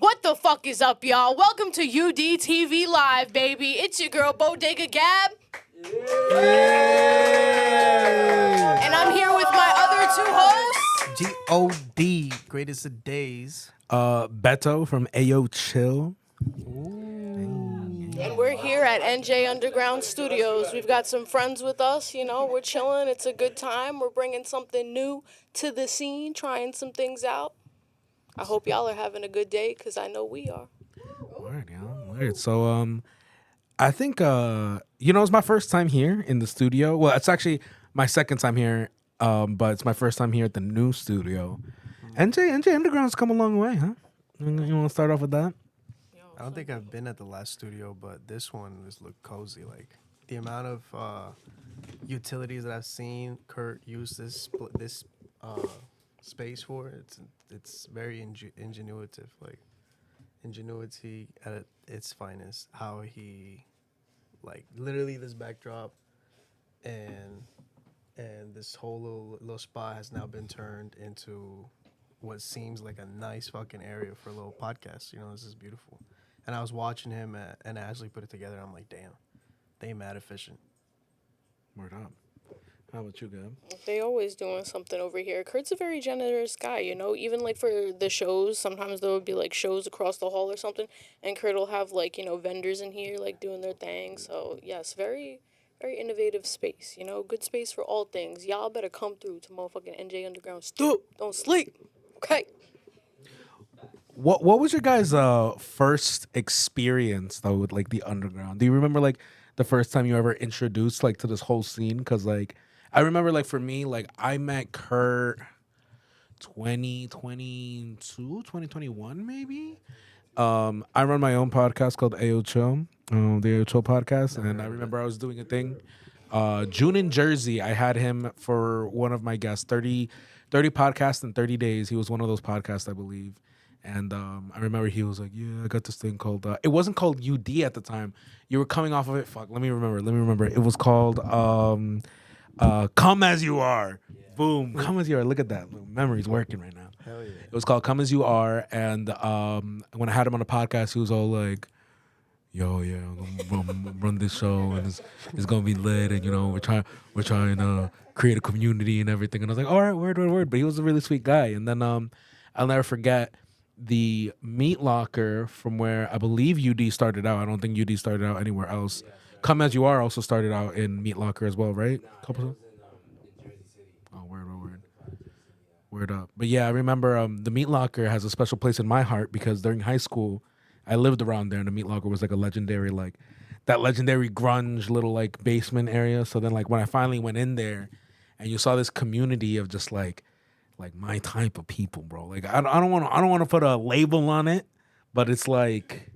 What the fuck is up, y'all? Welcome to UDTV Live, baby. It's your girl, Bodega Gab. Yeah. And I'm here with my other two hosts. G.O.D. Greatest of Days. Beto from Ayo Chill. And we're here at NJ Underground Studios. We've got some friends with us, we're chilling. It's a good time. We're bringing something new to the scene, trying some things out. I hope y'all are having a good day, because I know we are. Word, yeah, word. So, I think, it's my first time here in the studio. Well, it's actually my second time here, but it's my first time here at the new studio. NJ Underground's come a long way, huh? You want to start off with that? I don't think I've been at the last studio, but this one has looked cozy. Like the amount of utilities that I've seen Kurt use this space for, it's very ingenuitive. Like ingenuity at its finest. How he, like literally this backdrop, and this whole little spot has now been turned into what seems like a nice fucking area for a little podcast. This is beautiful. And I was watching him and Ashley put it together. And I'm like, damn, they mad efficient. Word up. How about you, Gab? They always doing something over here. Kurt's a very generous guy, even like for the shows, sometimes there would be like shows across the hall or something, and Kurt will have like, vendors in here like doing their thing. So yes, very, very innovative space, good space for all things. Y'all better come through to motherfucking NJ Underground. Don't sleep. Okay. What was your guys' first experience though with like the underground? Do you remember like the first time you ever introduced like to this whole scene? Because like I remember like for me like I met Kurt 2021 maybe. I run my own podcast called Ayo Chill, the Ayo Chill podcast, and I remember I was doing a thing. June in Jersey, I had him for one of my guests, 30 podcasts in 30 days. He was one of those podcasts, I believe. And I remember he was like, yeah, I got this thing called, it wasn't called UD at the time. You were coming off of it. Fuck, let me remember. It was called Come As You Are. Yeah. Boom, Come As You Are. Look at that. Memory's working right now. Hell yeah. It was called Come As You Are. And when I had him on the podcast, he was all like, yo, yeah, I'm gonna run this show and it's gonna be lit, and we're trying to create a community and everything. And I was like, all right, word. But he was a really sweet guy. And then I'll never forget the Meat Locker from where I believe UD started out. I don't think UD started out anywhere else. Come As You Are also started out in Meat Locker as well, right? Couple of. In Jersey City. Oh, word up. But yeah, I remember the Meat Locker has a special place in my heart because during high school, I lived around there, and the Meat Locker was like a legendary, like that legendary grunge little like basement area. So then, like when I finally went in there, and you saw this community of just like my type of people, bro. Like I don't want to put a label on it, but it's like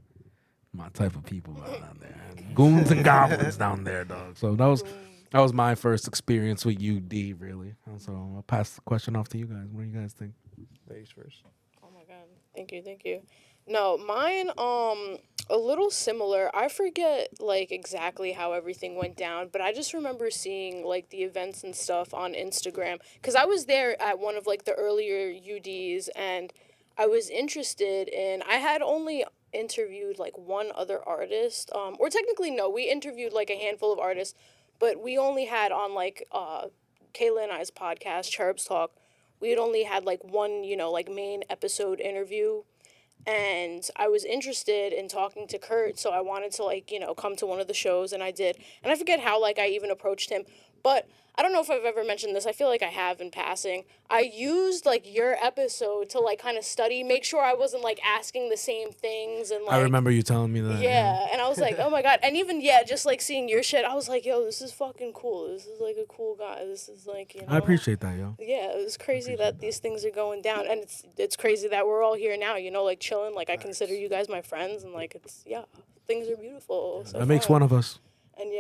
my type of people down there, goons and goblins down there, dog. So that was my first experience with UD, really. So I'll pass the question off to you guys. What do you guys think? Ladies first. Oh my god. Thank you. No, mine a little similar. I forget like exactly how everything went down, but I just remember seeing like the events and stuff on Instagram cuz I was there at one of like the earlier UDs, and I was interested in I had only interviewed like one other artist, or technically no, we interviewed like a handful of artists, but we only had on like Kayla and I's podcast Cherubs Talk, we had only had like one, like main episode interview. And I was interested in talking to Kurt, so I wanted to like, come to one of the shows, and I did. And I forget how like I even approached him, but I don't know if I've ever mentioned this. I feel like I have in passing. I used like your episode to like kind of study, make sure I wasn't like asking the same things, and like I remember you telling me that. yeah, and I was like, oh my god. And even just like seeing your shit, I was like, yo, this is fucking cool. This is like a cool guy. This is like, I appreciate that, yo. Yeah, it was crazy that these things are going down, and it's crazy that we're all here now, like chilling. Like I consider you guys my friends, and like things are beautiful. So that makes far. one of us. And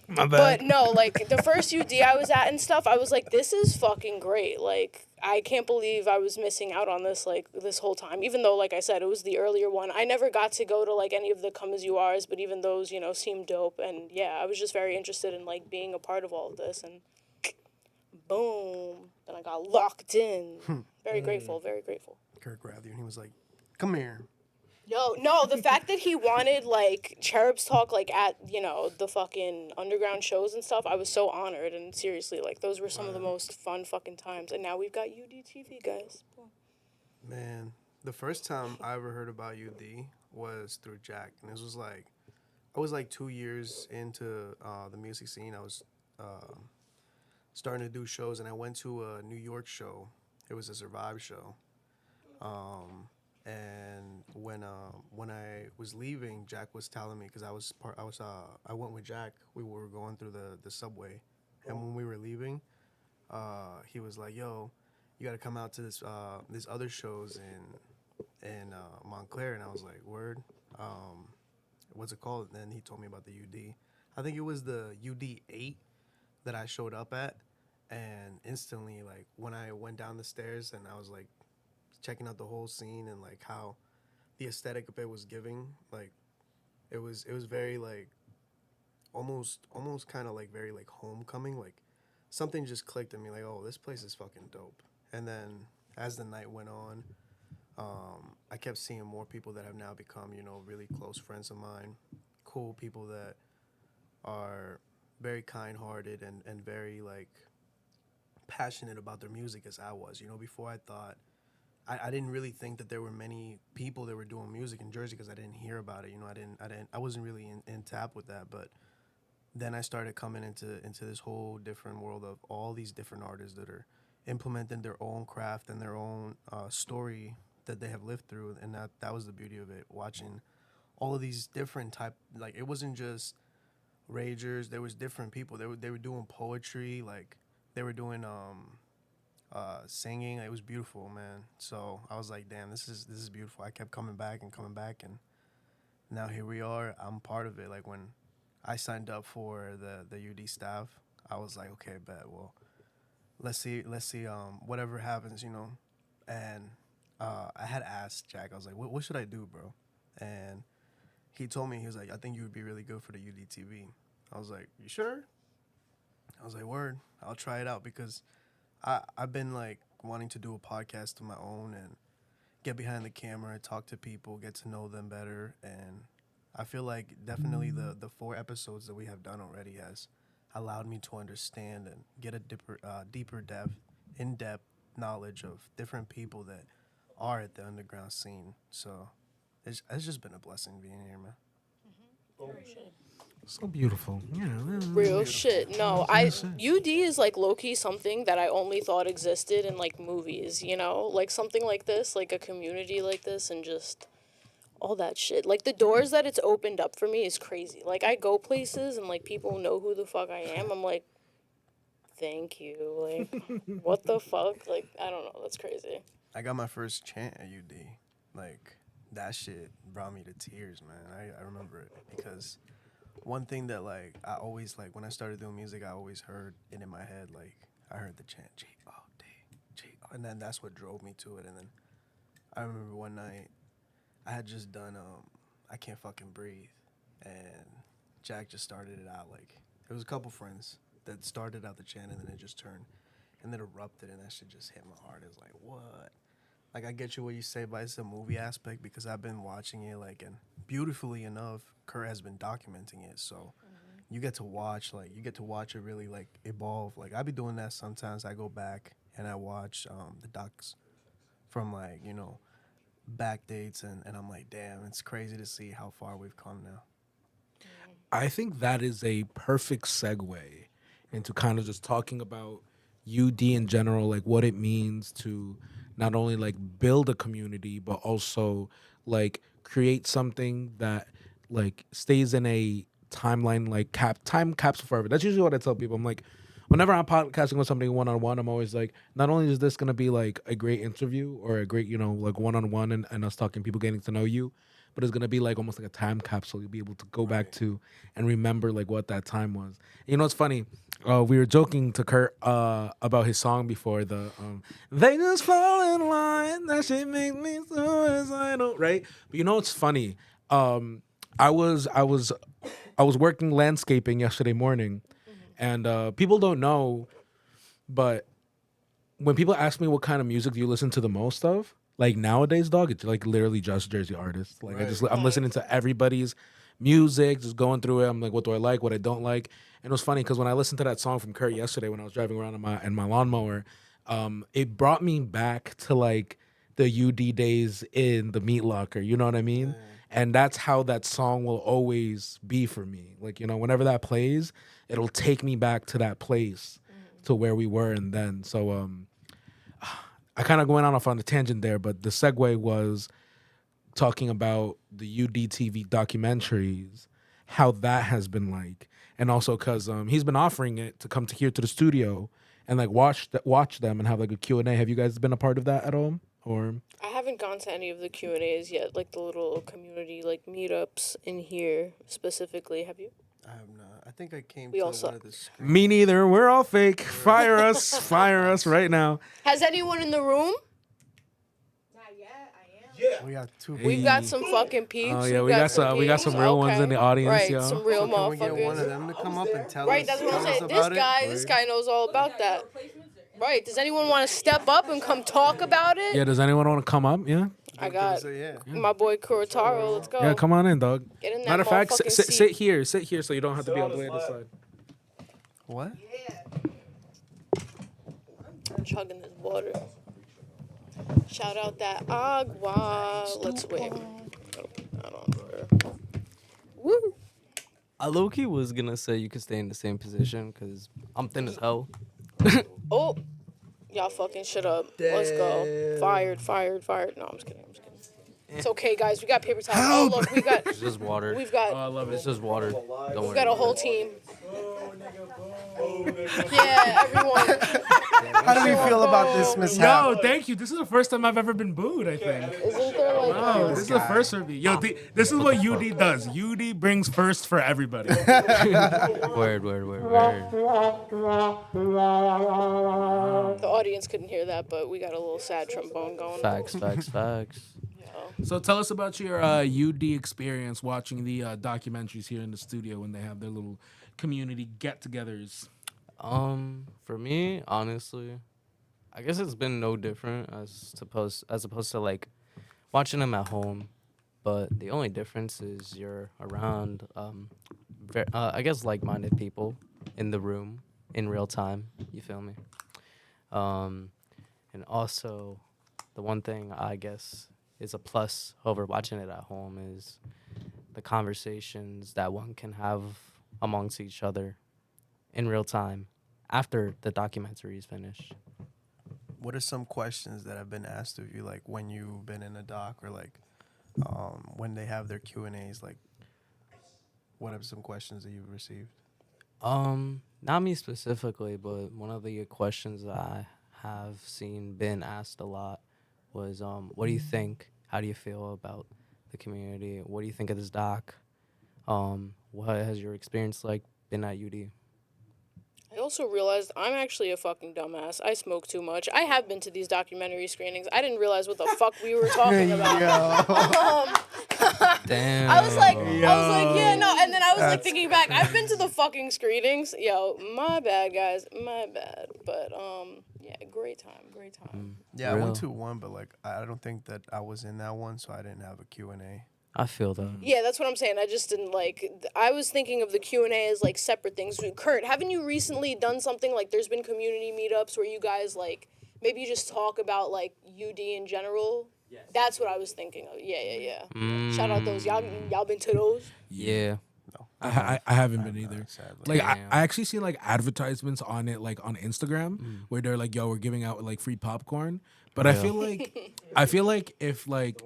My bad. But no, like the first UD I was at and stuff, I was like, this is fucking great. Like I can't believe I was missing out on this like this whole time. Even though, like I said, it was the earlier one. I never got to go to like any of the Come As You Are's, but even those, seemed dope. And yeah, I was just very interested in like being a part of all of this. And boom, then I got locked in. Very grateful, very grateful. Kurt grabbed you and he was like, Come here. Yo, no, the fact that he wanted like Cherub's Talk like at, the fucking underground shows and stuff, I was so honored, and seriously, like those were some of the most fun fucking times. And now we've got UDTV, guys. Man, the first time I ever heard about UD was through Jack, and this was like I was like 2 years into the music scene. I was starting to do shows, and I went to a New York show. It was a Survive show. And when I was leaving, Jack was telling me because I went with Jack. We were going through the subway, and when we were leaving, he was like, "Yo, you got to come out to this other shows in Montclair," and I was like, "Word, what's it called?" And then he told me about the UD. I think it was the UD 8 that I showed up at, and instantly, like when I went down the stairs and I was like checking out the whole scene and like how the aesthetic of it was giving, like it was very like almost kind of like very like homecoming, like something just clicked in me like, oh, this place is fucking dope. And then as the night went on, I kept seeing more people that have now become, really close friends of mine, cool people that are very kind-hearted and very like passionate about their music as I was. Before I didn't really think that there were many people that were doing music in Jersey because I didn't hear about it. I wasn't really in tap with that. But then I started coming into this whole different world of all these different artists that are implementing their own craft and their own story that they have lived through, and that was the beauty of it. Watching all of these different type, like it wasn't just ragers. There was different people. They were doing poetry, like they were doing singing. It was beautiful, man. So I was like, damn, this is beautiful. I kept coming back, and now here we are. I'm part of it. Like when I signed up for the UD staff, I was like, okay, bet. Well, let's see. Whatever happens. And I had asked Jack. I was like, what should I do, bro? And he told me, he was like, I think you would be really good for the UDTV. I was like, you sure? I was like, word. I'll try it out because I've been like wanting to do a podcast of my own and get behind the camera, talk to people, get to know them better, and I feel like definitely the 4 episodes that we have done already has allowed me to understand and get a deeper in depth knowledge of different people that are at the underground scene. So it's just been a blessing being here, man. So beautiful. Yeah. Real Beautiful. shit. No, UD is like low key something that I only thought existed in like movies, Like something like this, like a community like this, and just all that shit. Like the doors that it's opened up for me is crazy. Like I go places and like people know who the fuck I am. I'm like, thank you. Like, what the fuck? Like, I don't know. That's crazy. I got my first chant at UD. Like that shit brought me to tears, man. I remember it because one thing that like I always like when I started doing music, I always heard it in my head. Like I heard the chant G-O-D, G-O, and then that's what drove me to it. And then I remember one night I had just done I Can't Fucking Breathe, and Jack just started it out like there was a couple friends that started out the chant, and then it just turned and then erupted, and that shit just hit my heart. It was like what? Like I get you what you say, but it's a movie aspect because I've been watching it and beautifully enough, Kurt has been documenting it. So you get to watch it really like evolve. Like I be doing that sometimes. I go back and I watch the docs from like back dates, and I'm like, damn, it's crazy to see how far we've come now. I think that is a perfect segue into kind of just talking about UD in general, like what it means to not only like build a community, but also like create something that like stays in a timeline, like time capsule forever. That's usually what I tell people. I'm like, whenever I'm podcasting with somebody one on one, I'm always like, not only is this gonna be like a great interview or a great, like one on one and us talking, people getting to know you, but it's gonna be like almost like a time capsule. You'll be able to go back Right. to and remember like what that time was. It's funny. We were joking to Kurt about his song before the "They Just Fall in Line." That shit makes me suicidal, right? But it's funny. Um, I was working landscaping yesterday morning, and people don't know, but when people ask me what kind of music do you listen to the most of, Like nowadays, dog, it's like literally just Jersey artists. Like I'm listening Facts. to everybody's music, just going through it. I'm like, what do I like, what I don't like. And it was funny because when I listened to that song from Kurt yesterday when I was driving around in my lawnmower, it brought me back to like the UD days in the Meat Locker. You know what I mean? And that's how that song will always be for me. Like, you know, whenever that plays, it'll take me back to that place, to where we were and then. So I kind of went off on a tangent there, but the segue was talking about the UDTV documentaries, how that has been like, and also because he's been offering it to come to here to the studio and like watch them and have like a Q&A. Have you guys been a part of that at all? Or I haven't gone to any of the Q&As yet, like the little community like meetups in here specifically. Have you? I have not. I think I came We to all one suck. of the screens. me neither. We're all fake. Fire us. Fire us right now. Has anyone in the room? We got two. We've got some fucking peeps. Oh yeah, We've we got some peeps. real ones Okay. in the audience, Right, yo. some real Can we get one of motherfuckers. them to come up and tell Right, us, that's what I'm tell us saying. This about guy, it? this guy knows all about that. Right, does anyone want to step up and come talk about it? Yeah, does anyone want to come up? Yeah. I got Yeah. my boy Kurotaro. Let's go. Yeah, come on in, dog. Get in that Matter of fact, motherfucking sit seat. here, so you don't have to be all the way to the side. What? I'm chugging this water. Shout out that agua. Let's wait. I don't know. Woo. I low-key was gonna say you could stay in the same position because I'm thin as hell. Oh, y'all fucking shut up. Let's go. Fired. No, I'm just kidding. It's okay, guys. We got paper towels. Oh, look, we got. It's just water. We've got. I love It's just water. Don't We've worry. got a whole team. Yeah, everyone. How do we feel about this mishap? No, thank you. This is the first time I've ever been booed, I think. Isn't there like? Oh, this is the first for me. Yo, this is what UD does. UD brings first for everybody. Word. The audience couldn't hear that, but we got a little sad trombone going. Facts. So tell us about your UD experience watching the documentaries here in the studio when they have their little community get-togethers. For me, honestly, I guess it's been no different as opposed to like watching them at home. But the only difference is you're around, I guess, like-minded people in the room in real time. You feel me? And also, the one thing I guess is a plus over watching it at home is the conversations that one can have amongst each other in real time after the documentary is finished. What are some questions that have been asked of you, like when you've been in a doc, or like when they have their Q&As? Like, what are some questions that you've received? Not me specifically, but one of the questions that I have seen been asked a lot was, what do you think? How do you feel about the community? What do you think of this doc? What has your experience like been at UD? I also realized I'm actually a fucking dumbass. I smoke too much. I have been to these documentary screenings. I didn't realize what the fuck we were talking about. Damn. I was like, yeah, no. And then I was like thinking back. I've been to the fucking screenings. Yo, my bad, guys. My bad. But yeah, great time. Yeah, I Real. went to one, but like I don't think that I was in that one, so I didn't have a Q&A. I feel that. Yeah, that's what I'm saying. I just didn't I was thinking of the Q&A as like separate things. Kurt, haven't you recently done something like there's been community meetups where you guys like maybe you just talk about like UD in general? Yes. That's what I was thinking of. Yeah. Shout out those. Y'all been to those? Yeah. No, I haven't been either. sadly. Like I Damn. actually see like advertisements on it, like on Instagram, where they're like, "Yo, we're giving out like free popcorn." But I feel like if like,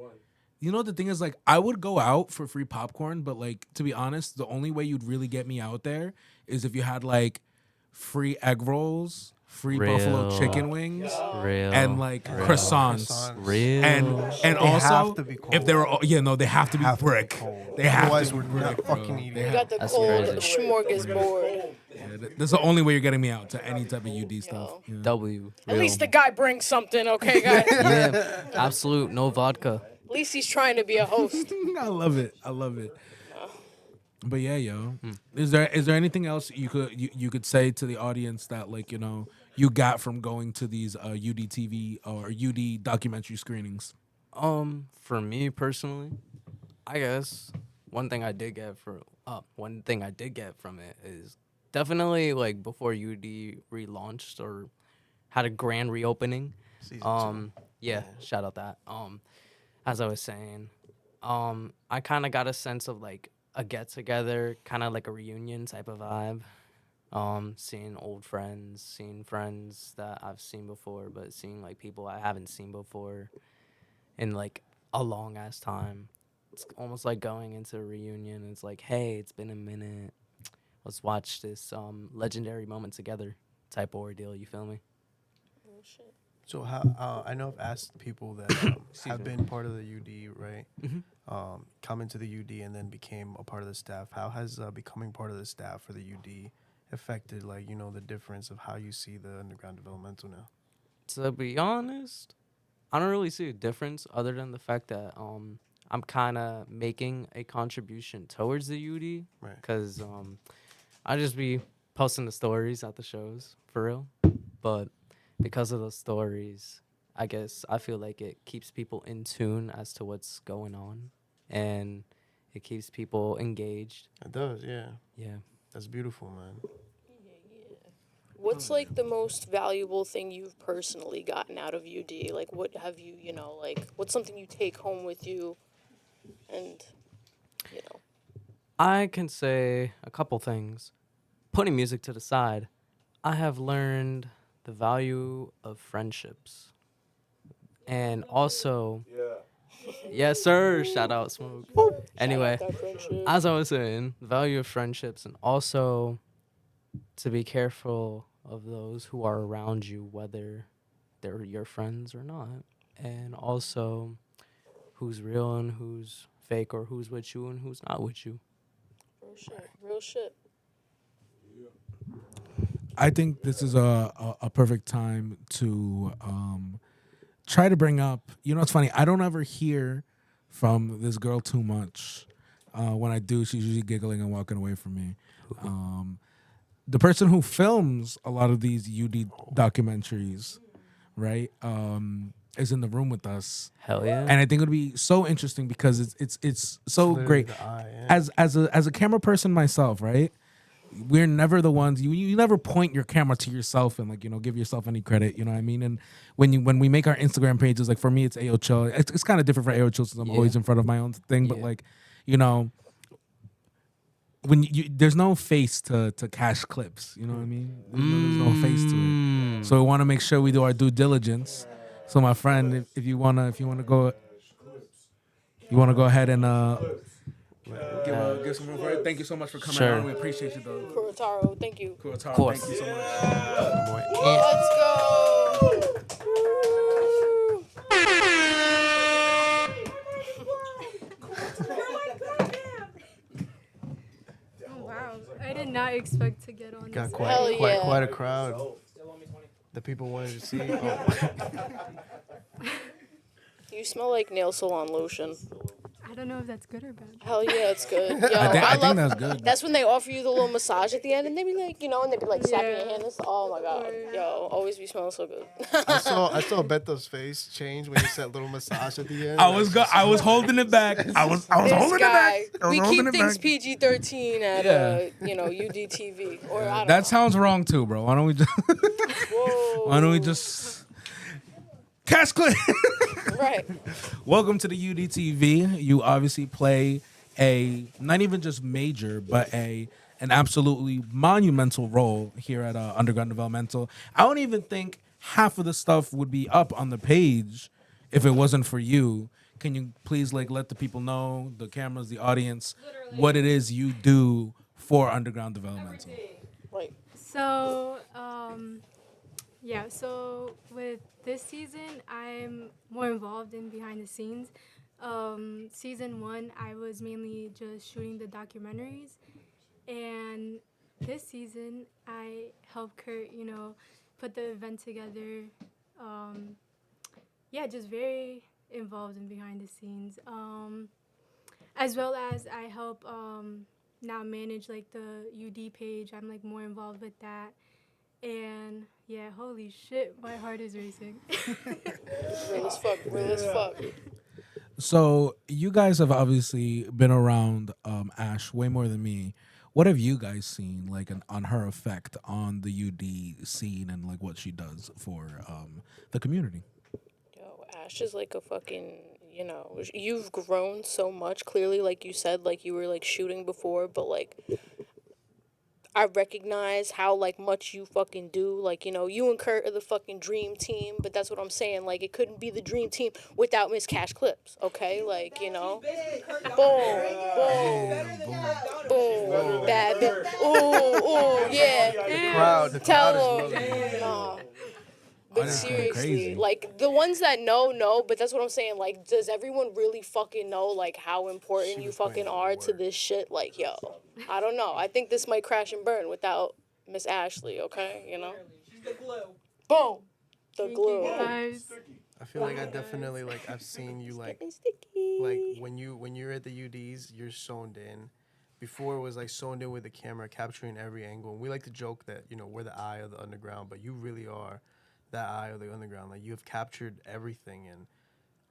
you know, the thing is like, I would go out for free popcorn, but like to be honest, the only way you'd really get me out there is if you had like free egg rolls, free buffalo Real. chicken wings, Real. and like croissants. Real. And They also, have to be cold. if they were, they have to be Have to be brick. cold. They have Otherwise, to be we're brick, not bro. fucking eating. They You have- got the That's cold crazy. smorgasbord. That's the only way you're getting me out to any type of UD stuff. Yeah. W. At Real. least the guy brings something, okay, guys? Yeah. Absolute. No vodka. At least he's trying to be a host. I love it. But yeah, yo, is there anything else you could say to the audience that like you got from going to these UDTV or UD documentary screenings? For me personally, I guess one thing I did get from it is definitely like before UD relaunched or had a grand reopening. Season 2. Yeah, Yeah. shout out that. As I was saying, I kind of got a sense of like a get together, kind of like a reunion type of vibe. Seeing old friends, seeing friends that I've seen before, but seeing like people I haven't seen before in like a long ass time. It's almost like going into a reunion. It's like, hey, it's been a minute. Let's watch this legendary moment together type of ordeal. You feel me? Oh shit. So how I know I've asked people that have me. been part of the UD, right? Mm-hmm. Come into the UD and then became a part of the staff. How has becoming part of the staff for the UD affected, like, the difference of how you see the underground developmental now? To be honest, I don't really see a difference other than the fact that I'm kind of making a contribution towards the UD Right. because I just be posting the stories at the shows for real, but because of those stories, I guess I feel like it keeps people in tune as to what's going on, and it keeps people engaged. It does, yeah. Yeah. That's beautiful, man. What's like the most valuable thing you've personally gotten out of UD? Like, what have you, like, what's something you take home with you? And, you know, I can say a couple things. Putting music to the side, I have learned the value of friendships. And also, yes, sir. Shout out Smoke. Anyway, shout out that friendship. as I was saying, the value of friendships and also to be careful of those who are around you, whether they're your friends or not. And also who's real and who's fake or who's with you and who's not with you. Real shit. Real shit. I think this is a perfect time to try to bring up. You know, it's funny. I don't ever hear from this girl too much. When I do, she's usually giggling and walking away from me. The person who films a lot of these UD documentaries, right, is in the room with us. Hell yeah. And I think it would be so interesting because it's so Literally great. the eye, yeah. As a camera person myself, right? We're never the ones you never point your camera to yourself and like give yourself any credit, you know what I mean? And when we make our Instagram pages, like for me it's AO Chill. It's kind of different for AO Chill since I'm Yeah. always in front of my own thing, but Yeah. like, when there's no face to cash clips, you know what I mean? There's no face to it. So we want to make sure we do our due diligence. So my friend, if you wanna go ahead and give some room for it. Thank you so much for coming Sure. on. We appreciate you though. Kurotaro, thank you. Kurotaro, course. thank you so much. Boy. Let's go. Oh wow! I did not expect to get on Got this. Hell yeah. quite a crowd. The people wanted to see. Oh. You smell like nail salon lotion. I don't know if that's good or bad. Hell yeah, it's good. Yo, I love. think that's good. That's when they offer you the little massage at the end, and they be like, and they be like slapping your Yeah. hand. Oh my god, Word. yo, always be smelling so good. I saw Beto's face change when he said little massage at the end. I was holding it back. I was This holding guy, it back. we keep things PG-13 at UDTV, or I don't That know. sounds wrong too, bro. Why don't we just Whoa. cash clip? Right. Welcome to the UDTV. You obviously play a not even just major, but an absolutely monumental role here at Underground Developmental. I don't even think half of the stuff would be up on the page if it wasn't for you. Can you please let the people know, the cameras, the audience, what it is you do for Underground Developmental? Like, So, yeah. So with this season, I'm more involved in behind the scenes. Season 1, I was mainly just shooting the documentaries, and this season, I helped Kurt, put the event together. Yeah, just very involved in behind the scenes. As well as I help now manage like the UD page. I'm like more involved with that. And yeah, holy shit, my heart is racing. real as fuck, real as fuck. So you guys have obviously been around Ash way more than me. What have you guys seen like on her effect on the UD scene and like what she does for the community? Yo, Ash is like a fucking, you've grown so much. Clearly, like you said, like you were like shooting before, but like I recognize how like much you fucking do. Like, you and Kurt are the fucking dream team, but that's what I'm saying. Like, it couldn't be the dream team without Miss Cash Clips, okay? Like, boom, boom, Damn, boom. boom, bad bitch. Ooh, ooh, yeah. The crowd is Tell loving them. it. Nah. But Audience going seriously, crazy. like the ones that know, but that's what I'm saying. Like, does everyone really fucking know like how important She you was putting fucking in are to work. this shit? Like, yo, I don't know. I think this might crash and burn without Miss Ashley, okay? Boom. The Thank you glue. guys. I feel like I definitely like I've seen you It's like getting sticky. when you're at the UDs, you're zoned in. Before it was like zoned in with the camera, capturing every angle. And we like to joke that we're the eye of the underground, but you really are that eye of the underground. Like you have captured everything, and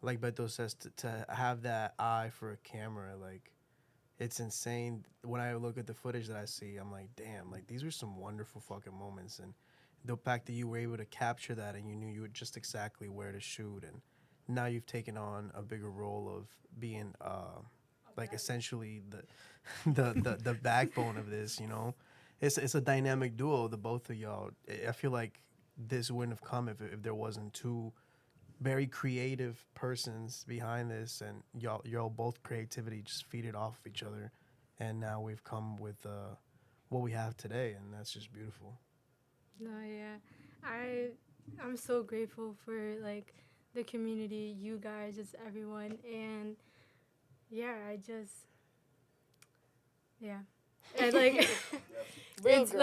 like Beto says, to have that eye for a camera, like it's insane. When I look at the footage that I see, I'm like, damn, like these were some wonderful fucking moments, and the fact that you were able to capture that and you knew you were just exactly where to shoot, and now you've taken on a bigger role of being like essentially the the backbone of this. It's a dynamic duo, the both of y'all. I feel like this wouldn't have come if there wasn't two very creative persons behind this, and y'all both creativity just feed it off of each other, and now we've come with what we have today, and that's just beautiful. No, yeah. I I'm so grateful for like the community, you guys, just everyone, and yeah, I just yeah. And like Real it's girl.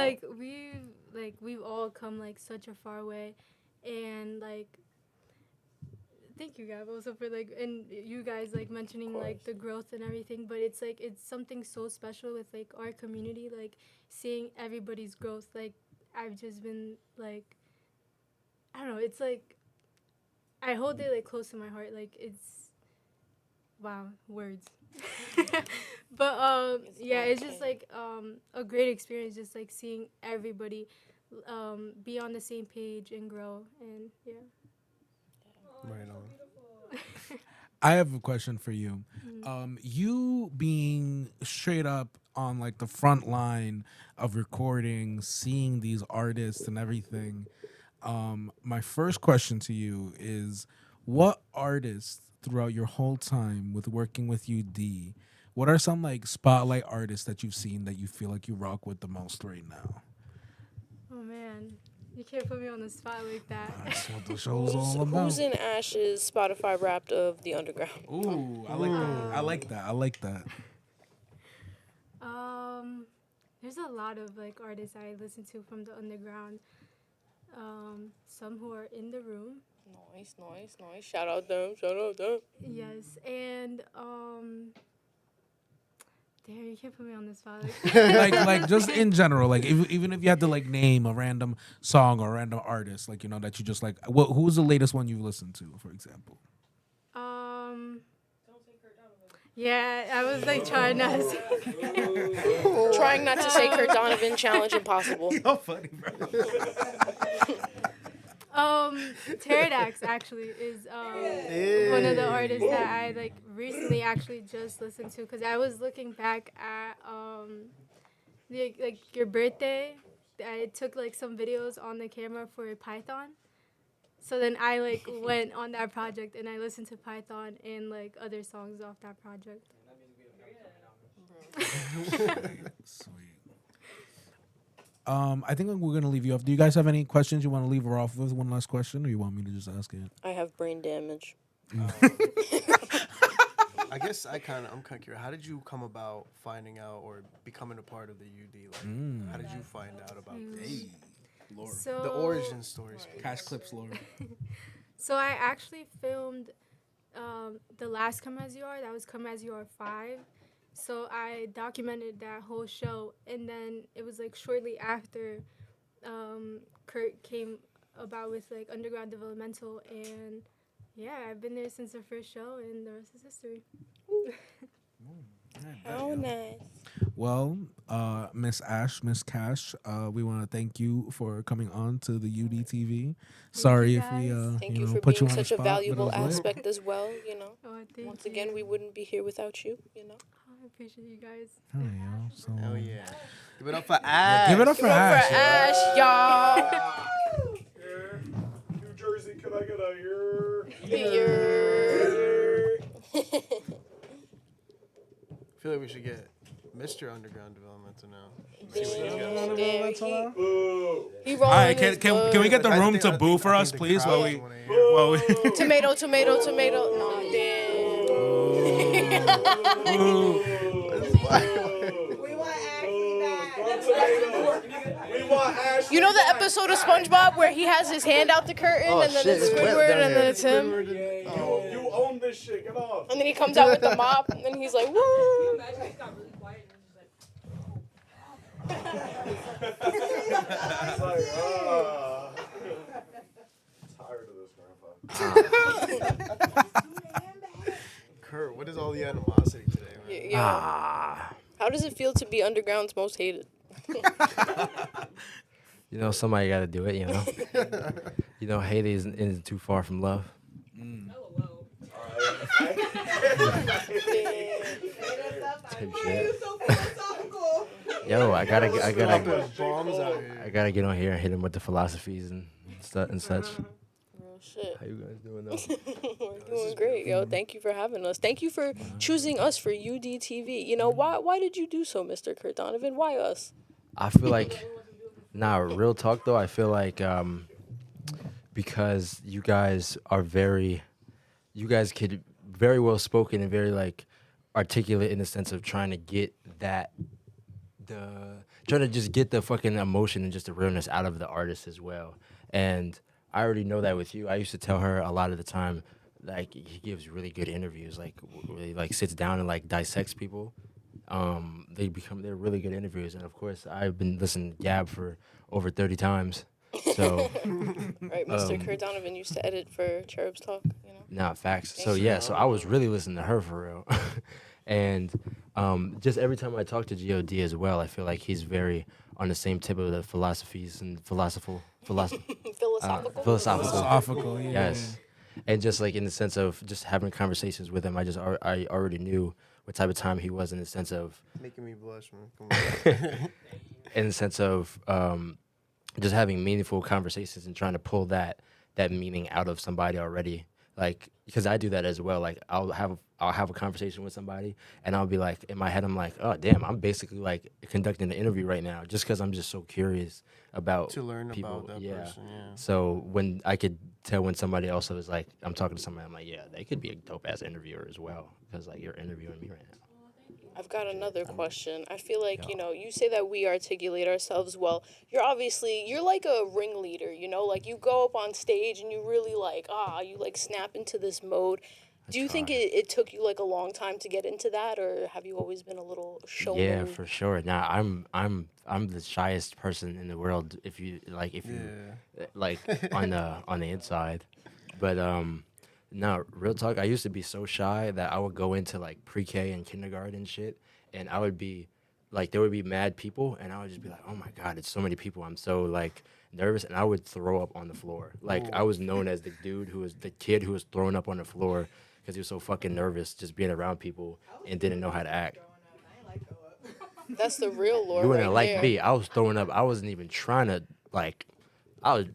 we've all come like such a far way, and like thank you guys also for like and you guys like mentioning like the growth and everything, but it's like it's something so special with like our community, like seeing everybody's growth. Like I've just been like I don't know, it's like I hold it like close to my heart. Like it's wow, words. But It's yeah, it's just okay. like a great experience just like seeing everybody be on the same page and grow and yeah. Right on. I have a question for you. Mm. You being straight up on like the front line of recording, seeing these artists and everything. My first question to you is, what artists throughout your whole time with working with UD, what are some like spotlight artists that you've seen that you feel like you rock with the most right now? Oh man, you can't put me on the spot like that. That's what the show's Who's all who's about. in Ash's Spotify Wrapped of the Underground? Ooh, I like that. I um, like that. I like that. um, there's a lot of like artists I listen to from the underground. Some who are in the room, Nice, nice, nice. Shout out them. Shout out them. yes, and damn, you can't put me on the spot like Like just in general, like even if you had to like name a random song or a random artist, like that you just like. Who's the latest one you've listened to, for example? um, yeah, I was like trying not Trying not to say Kurt to. Donovan challenge impossible. How funny, bro. Pterodax actually is one of the artists that I like recently actually just listened to because I was looking back at like your birthday. I took like some videos on the camera for Python. So then I like went on that project and I listened to Python and like other songs off that project. Sweet. I think we're gonna leave you off. Do you guys have any questions you want to leave her off with? One last question, or you want me to just ask it? I have brain damage. I'm kind of curious. How did you come about finding out or becoming a part of the UD? Like, how did you find out about this? Lord. So The origin stories. Cash clips, Lord. So I actually filmed the last Come As You Are. That was Come As You Are 5. So I documented that whole show, and then it was like shortly after Kurt came about with like Underground Developmental, and Yeah, I've been there since the first show, and the rest is history. How nice. Well, Miss Ash, Miss Cash, we want to thank you for coming on to the UDTV. Sorry you, if we, guys. Thank you you know, for put you being on the such a spot, but it valuable was lit. aspect as well, you know. Oh, thank Once you. again, we wouldn't be here without you, you know. I appreciate you guys. Hell yeah. So, Hell yeah. Give it up for Ash. give it up for Give it up for Ash. Ash, y'all. Here. New Jersey, can I get a here? Here. I feel like we should get Mr. Underground Developmental now. Damn, Boo. he All right, rolling his can we get the I room think- to I boo think- for I us, think the please? crowd While we, just wanna hear it. while we. tomato, tomato, tomato. No, damn. We want Ashley back. We want Ashley You know the back. episode of SpongeBob where he has his hand out the curtain and then it's Squidward and then it's him? You own this shit. Get off. And then he comes out with the mop and he's like, woo. Imagine he got really quiet and was just It's like, tired of this, Grandpa. Kurt, what is all the animosity today, man? Yeah. How does it feel to be Underground's most hated? You know, somebody got to do it. You know, hate isn't too far from love. LOL. Type shit. Yo, I gotta There's bombs out here. I gotta get on here and hit him with the philosophies and such. Real shit. How you guys doing though? We're doing great, yo. Thank you for having us. Thank you for choosing us for UDTV. You know, why did you do so, Mr. Kurt Donovan? Why us? I feel like, real talk though. I feel like because you guys could very well spoken and very like articulate in the sense of trying to get trying to just get the fucking emotion and just the realness out of the artist as well. And I already know that with you. I used to tell her a lot of the time, like he gives really good interviews, like really like sits down and like dissects people. They're really good interviews, and of course I've been listening to Gab for over 30 times. So Right, Mr. Kurt Donovan used to edit for Cherub's Talk, you know. nah, facts. So yeah, so I was really listening to her for real. And just every time I talk to God as well, I feel like he's very on the same tip of the philosophies and philosophical. Philosophical, yeah. Yes. And just like in the sense of just having conversations with him, I already knew what type of time he was in the sense of Making me blush, man. Come on. in the sense of just having meaningful conversations and trying to pull that meaning out of somebody already. Like, because I do that as well. Like, I'll have a conversation with somebody, and I'll be like, in my head, I'm like, oh damn, I'm basically like conducting an interview right now, just because I'm just so curious about To learn people. about that person, yeah. So when I could tell when somebody else is like, I'm talking to somebody, I'm like, yeah, they could be a dope ass interviewer as well, because like you're interviewing me right now. I've got another question. I feel like, you know, you say that we articulate ourselves well. You're like a ringleader, you know? Like, you go up on stage and you really, like, you, like, snap into this mode. Do you think it took you, like, a long time to get into that, or have you always been a little showman? Yeah, for sure. Now I'm the shyest person in the world if you like on the inside. But no, real talk, I used to be so shy that I would go into like pre-K and kindergarten and shit, and I would be like, there would be mad people, and I would just be like, oh my God, it's so many people. I'm so like nervous, and I would throw up on the floor. Like I was known as the kid who was throwing up on the floor because he was so fucking nervous just being around people and didn't know how to act. That's the real lore. You wouldn't right like there. me. I was throwing up. I wasn't even trying to like. I was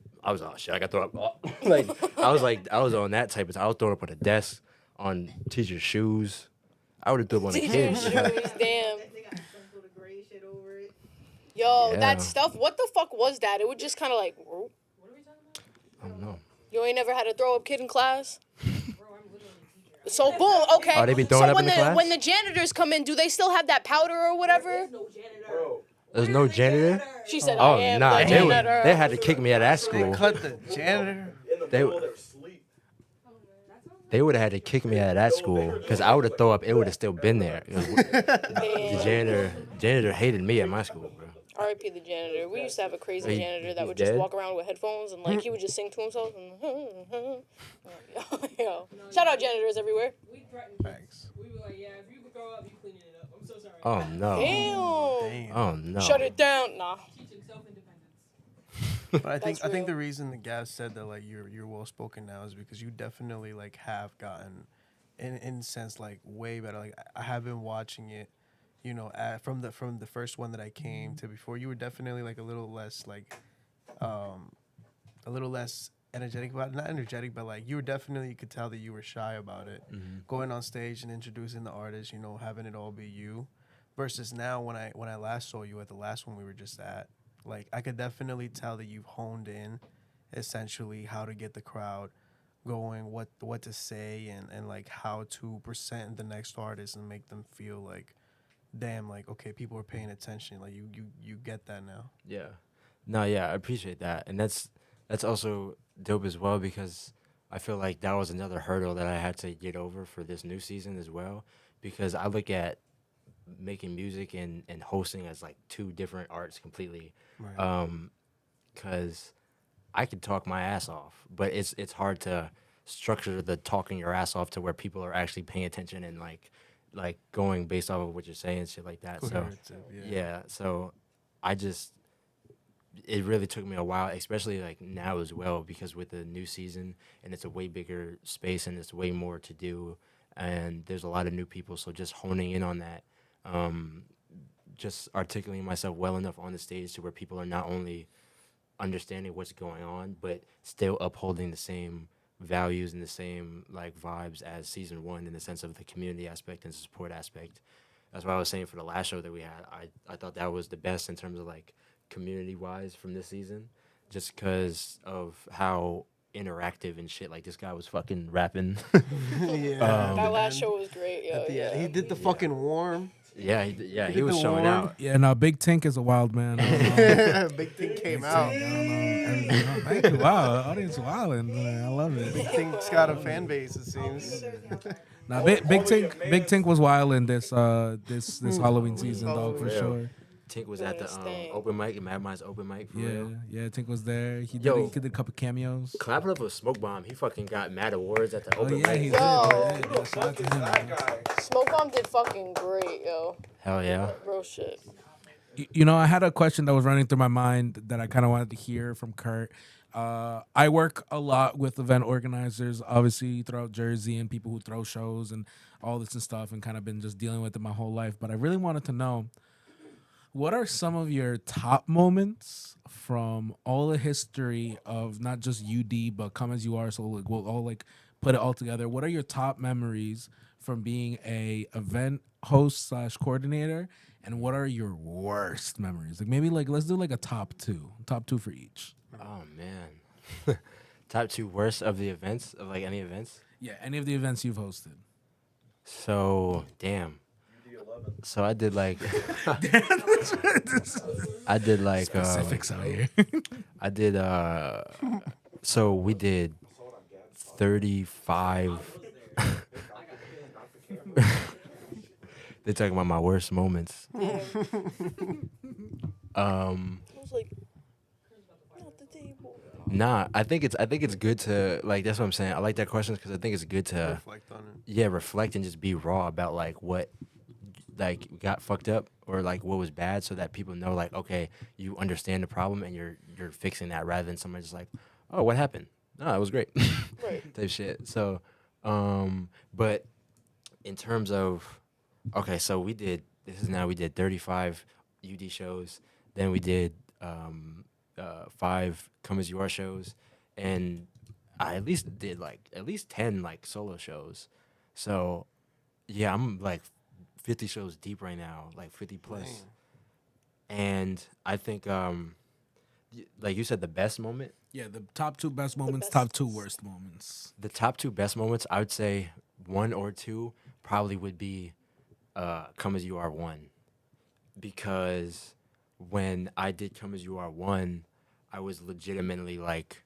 oh shit. I got throw up. Like I was on that type of. I was throwing up on the desk, on teachers' shoes. I would have thrown up on the Teacher's kids. shoes, damn. They got some sort of gray shit over it. Yo, Yeah. that stuff, what the fuck was that? It would just kind of like, whoop. What are we talking about? I don't know. You ain't never had a throw up kid in class? Bro, I'm literally a teacher. So boom, okay. Oh, they be throwing so up when in the class? when the janitors come in, do they still have that powder or whatever? There's no janitor. Bro. There's no janitor. She said, Oh I am nah, the janitor. they had to kick me out of that school. Cut the janitor. In the They- middle of their sleep. They would have had to kick me out of that school because I would have thrown up. It would have still been there. The Damn. janitor hated me at my school, bro. R.I.P. the janitor. We used to have a crazy Wait, janitor that he's would just dead? walk around with headphones and like he would just sing to himself. And, yo. Shout out janitors everywhere. We threatened kids. Thanks. We were like, yeah, if you throw up, you cleaning it up. I'm so sorry. Oh no. Damn. Damn. Oh no. Shut it down. Nah. Teaching self-independence. But I That's think real. the reason the Gav said that like you're well spoken now is because you definitely like have gotten, in a sense, like way better. Like I have been watching it, you know, from the first one that I came to before. You were definitely like a little less like, a little less energetic about it. Not energetic, but like you were definitely, you could tell that you were shy about it, going on stage and introducing the artist. You know, having it all be you, versus now when I last saw you at the last one we were just at. Like I could definitely tell that you've honed in, essentially how to get the crowd going, what to say, and like how to present the next artist and make them feel like, damn, like okay, people are paying attention. Like you get that now. Yeah. No, yeah, I appreciate that. And that's also dope as well because I feel like that was another hurdle that I had to get over for this new season as well. Because I look at making music and hosting as like two different arts completely. Right. Because I could talk my ass off, but it's hard to structure the talking your ass off to where people are actually paying attention and like going based off of what you're saying, shit like that. So Coherative, yeah, so I just it really took me a while, especially like now as well, because with the new season and it's a way bigger space and it's way more to do, and there's a lot of new people. So just honing in on that, just articulating myself well enough on the stage to where people are not only understanding what's going on, but still upholding the same values and the same like vibes as season one in the sense of the community aspect and support aspect. That's what I was saying for the last show that we had. I thought that was the best in terms of like community wise from this season, just because of how interactive and shit. Like this guy was fucking rapping. yeah. That last man. show was great. Yo, At the yeah. end, he did the fucking warm. yeah, He he did was the showing warm. out. Yeah, no, Big Tink is a wild man. I don't know. Big thing came Big out. Tink, I don't know everything. Oh, thank you. Wow, the audience wilding. I love it. Big thing's got a fan base, it seems. Now, Big Tink was wild in this this Halloween season, dog, for Real. sure. Tink was at the Understand. open mic, Mad Mind's open mic for Yeah, real. yeah, Tink was there. He Yo. did a couple cameos. Clap it up for Smoke Bomb. He fucking got mad awards at the Oh open yeah, mic. he did. Yo. Yeah, shout out to him, man. Smoke Bomb did fucking great, yo. Hell yeah. Real shit. You know, I had a question that was running through my mind that I kind of wanted to hear from Kurt. I work a lot with event organizers, obviously throughout Jersey, and people who throw shows and all this and stuff, and kind of been just dealing with it my whole life. But I really wanted to know, what are some of your top moments from all the history of not just UD but Come As You Are? So like, we'll all like put it all together. What are your top memories from being a event host / coordinator, and what are your worst memories? Like maybe like let's do like a top two for each. Oh man. Top two worst of the events of like any events. Yeah, any of the events you've hosted. So damn. So I did like I did like Specifics out here. I did so we did 35 They're talking about my worst moments. I was like, not the table. Nah, I think it's good to like that's what I'm saying. I like that question because I think it's good to Reflect on it. yeah, reflect and just be raw about like what like got fucked up or like what was bad so that people know like okay, you understand the problem and you're fixing that rather than somebody just like, "Oh, what happened?" "No, it was great." Right. type shit. So but in terms of okay, so we did 35 UD shows, then we did 5 Come As You Are shows, and I at least did like at least 10 like solo shows. So yeah, I'm like 50 shows deep right now, like 50 plus. Damn. And I think like you said, the best moment, Yeah, the top two best moments, best- top two worst moments. the top 2 best moments, I would say 1 or 2 probably would be Come As You Are 1, because when I did Come As You Are 1, I was legitimately like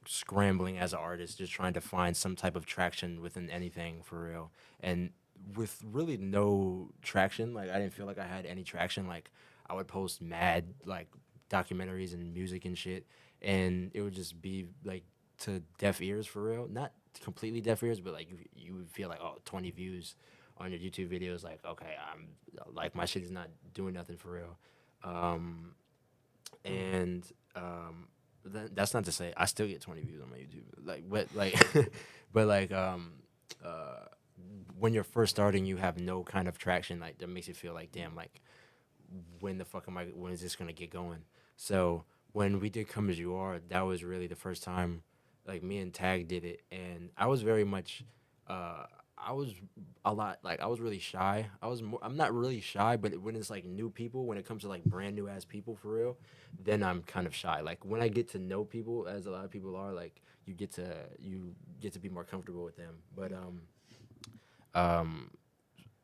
scrambling as an artist, just trying to find some type of traction within anything for real. And with really no traction, like I didn't feel like I had any traction. Like I would post mad like documentaries and music and shit, and it would just be like to deaf ears for real. Not completely deaf ears, but like you would feel like, oh, 20 views on your YouTube videos. Like, okay, I'm like my shit is not doing nothing for real. Um, and that's not to say I still get 20 views on my YouTube. Like, but like, but like, uh, when you're first starting, you have no kind of traction. Like that makes you feel like, damn, like when the fuck am I? When is this gonna get going? So when we did Come as You Are, that was really the first time, like me and Tag did it, and I was very much, uh, I was a lot like I was really shy. I'm not really shy, but when it's like new people, when it comes to like brand new ass people for real, then I'm kind of shy. Like when I get to know people, as a lot of people are, like you get to be more comfortable with them. But um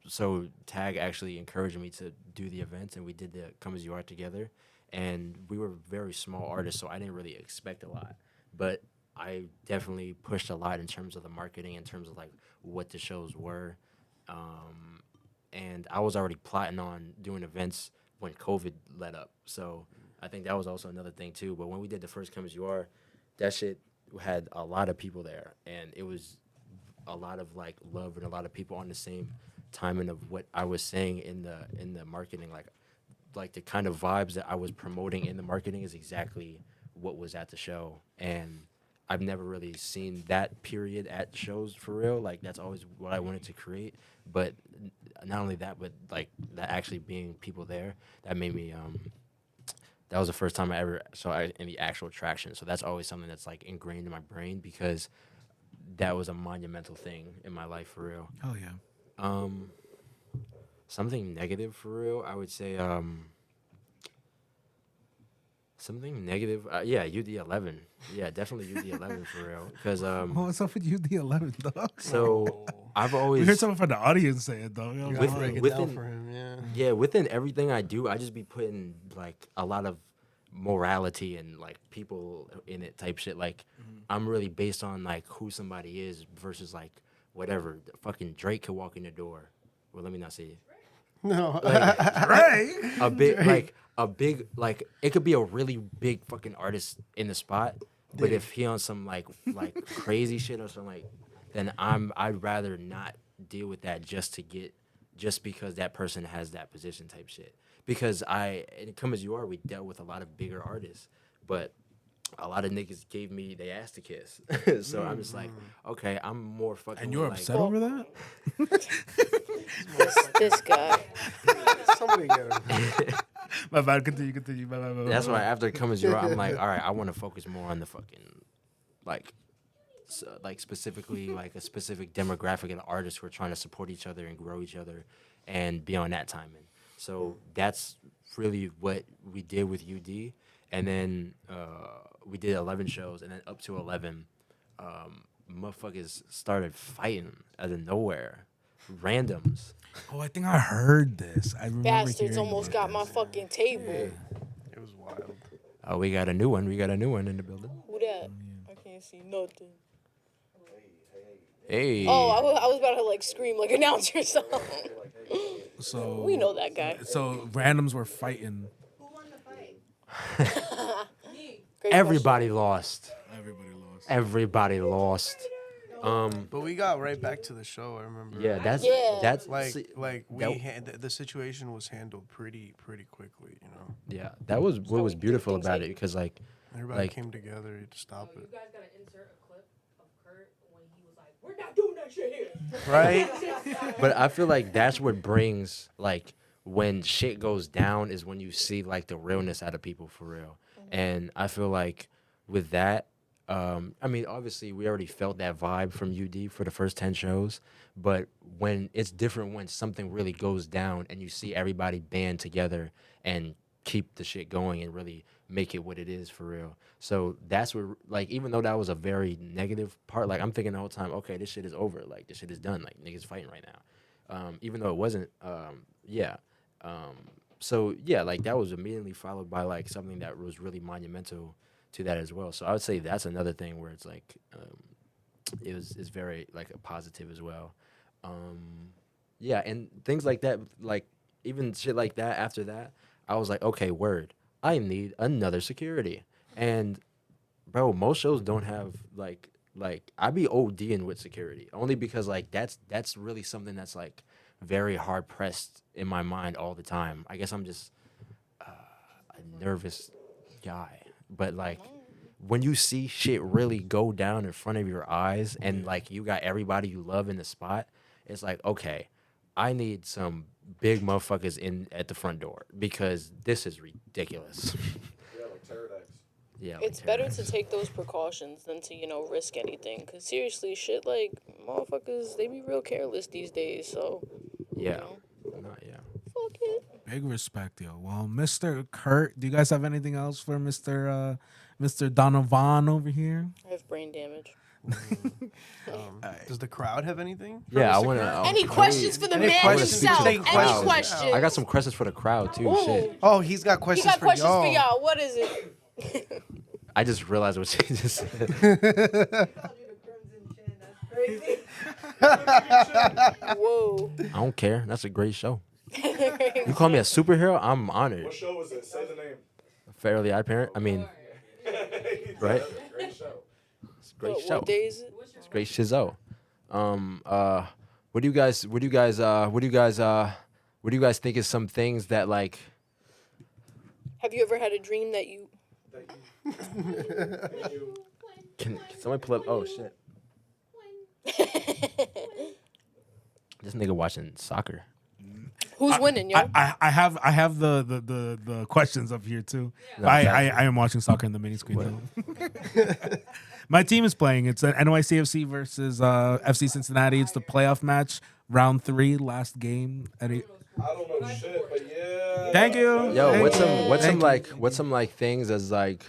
so Tag actually encouraged me to do the events, and we did the Come as You Are together. And we were very small artists, so I didn't really expect a lot, but I definitely pushed a lot in terms of the marketing, in terms of like what the shows were. Um, and I was already plotting on doing events when COVID let up, so I think that was also another thing too. But when we did the first Come as You Are, that shit had a lot of people there, and it was a lot of like love and a lot of people on the same timing of what I was saying in the marketing. Like the kind of vibes that I was promoting in the marketing is exactly what was at the show. And I've never really seen that period at shows for real. Like that's always what I wanted to create. But not only that, but like that actually being people there, that made me that was the first time I ever saw any actual traction. So that's always something that's like ingrained in my brain, because that was a monumental thing in my life for real. Oh yeah. Um, Something negative for real, I would say. Something negative. Yeah, UD11. Yeah, definitely UD11 for real. Because What's up with you, the 11th, dog? so I've We always heard someone from the audience say it, though. You With- gotta break it down within- for him, yeah. yeah, within everything I do, I just be putting like a lot of morality and like people in it type shit. Like I'm really based on like who somebody is versus like whatever. Fucking Drake could walk in the door. Well, let me not say it. No. Like, Right. a big like it could be a really big fucking artist in the spot, but if he on some like crazy shit or something, like, then I'd rather not deal with that just because that person has that position type shit. Because in Come as You Are, we dealt with a lot of bigger artists, but a lot of niggas gave me they ass to kiss. So I'm just like, okay, I'm more fucking And you're with, like, upset over that? This guy. Somebody get him. My bad. Continue. My bad. That's why after Come as You Are, I'm like, all right, I want to focus more on the fucking, like, like specifically like a specific demographic of artists who are trying to support each other and grow each other, and be on that timing. So that's really what we did with UD, and then we did 11 shows, and then up to 11, motherfuckers started fighting out of nowhere, randoms. Oh, I think I heard this. I remember Bastards hearing almost about got my this. fucking table. It was wild. We got a new one. We got a new one in the building. Who that? I can't see nothing. Hey. Oh, I was about to like scream like announce yourself. So We know that guy. So randoms were fighting. Who won the fight? Me. Great Everybody lost. Everybody lost. Everybody lost. But we got right back to the show, I remember. Yeah, Yeah. that's Like, see, like that- the situation was handled pretty quickly, you know. yeah, that was what was beautiful things about like- it, because like Everybody Like- came together to stop You it. guys gotta insert a clip of Kurt when he was like, "We're not doing that shit here." Right? but I feel like that's what brings like when shit goes down is when you see like the realness out of people for real. And I feel like with that, I mean, obviously we already felt that vibe from UD for the first 10 shows, but when it's different when something really goes down and you see everybody band together and keep the shit going and really make it what it is for real. So that's what, like, even though that was a very negative part, like I'm thinking the whole time, okay, this shit is over, like this shit is done, like niggas fighting right now. Even though it wasn't, yeah. So yeah, like that was immediately followed by like something that was really monumental to that as well. So I would say that's another thing where it's like it's very like a positive as well. Yeah, and things like that, like even shit like that after that, I was like, okay, word. I need another security. And bro, most shows don't have like I be ODing with security only because like that's really something that's like very hard pressed in my mind all the time. I guess I'm just a nervous guy, but like when you see shit really go down in front of your eyes and like you got everybody you love in the spot, it's like okay, I need some big motherfuckers in at the front door because this is ridiculous. Yeah, like pterodactyls. Yeah, like It's better to terrorists. take those precautions than to, risk anything. Cause seriously, shit like motherfuckers, they be real careless these days. So, Yeah, know, yeah. fuck it. Big respect, yo. Well, Mr. Kurt, do you guys have anything else for Mr. Donovan over here? I have brain damage. Does the crowd have anything? Yeah, I Mr. want Kurt? to. Any questions for the Any man questions? himself? Take Any questions. questions? I got some questions for the crowd too. Ooh. Shit, Oh, he's got He questions got for questions y'all. for y'all. What is it? I just realized what she just said. Whoa. I don't care. That's a great show. You call me a superhero, I'm honored. What show was it? Say the name. Fairly Odd Parent. I mean, right? Great show. It's a great show. What day is it? It's great shizzo. What do you guys think is some things that like? Have you ever had a dream that you? Can somebody pull up? Oh shit! This nigga watching soccer. Who's winning, yo? I have the questions up here too. No, I am watching soccer in the mini screen though. My team is playing. It's an NYCFC versus FC Cincinnati. It's the playoff match, round 3, last game. I don't know shit, but yeah. Thank you. Yo, Thank what's you. some like things as like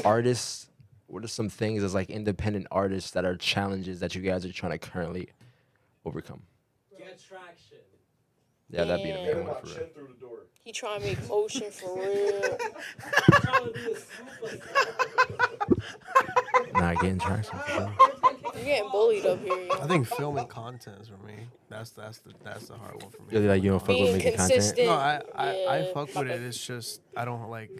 artists? What are some things as like independent artists that are challenges that you guys are trying to currently overcome? Get traction. Yeah, that'd be the Damn. main Getting one my for real. chin through the door. He trying to make motion for real. Trying to be a superstar. Nah, getting traction. For sure. You're getting bullied up here, yo. I think filming content is for me. That's the hard one for me. Really, like you don't fuck with Being making consistent. content. No, I Yeah. fuck with it. It's just I don't like.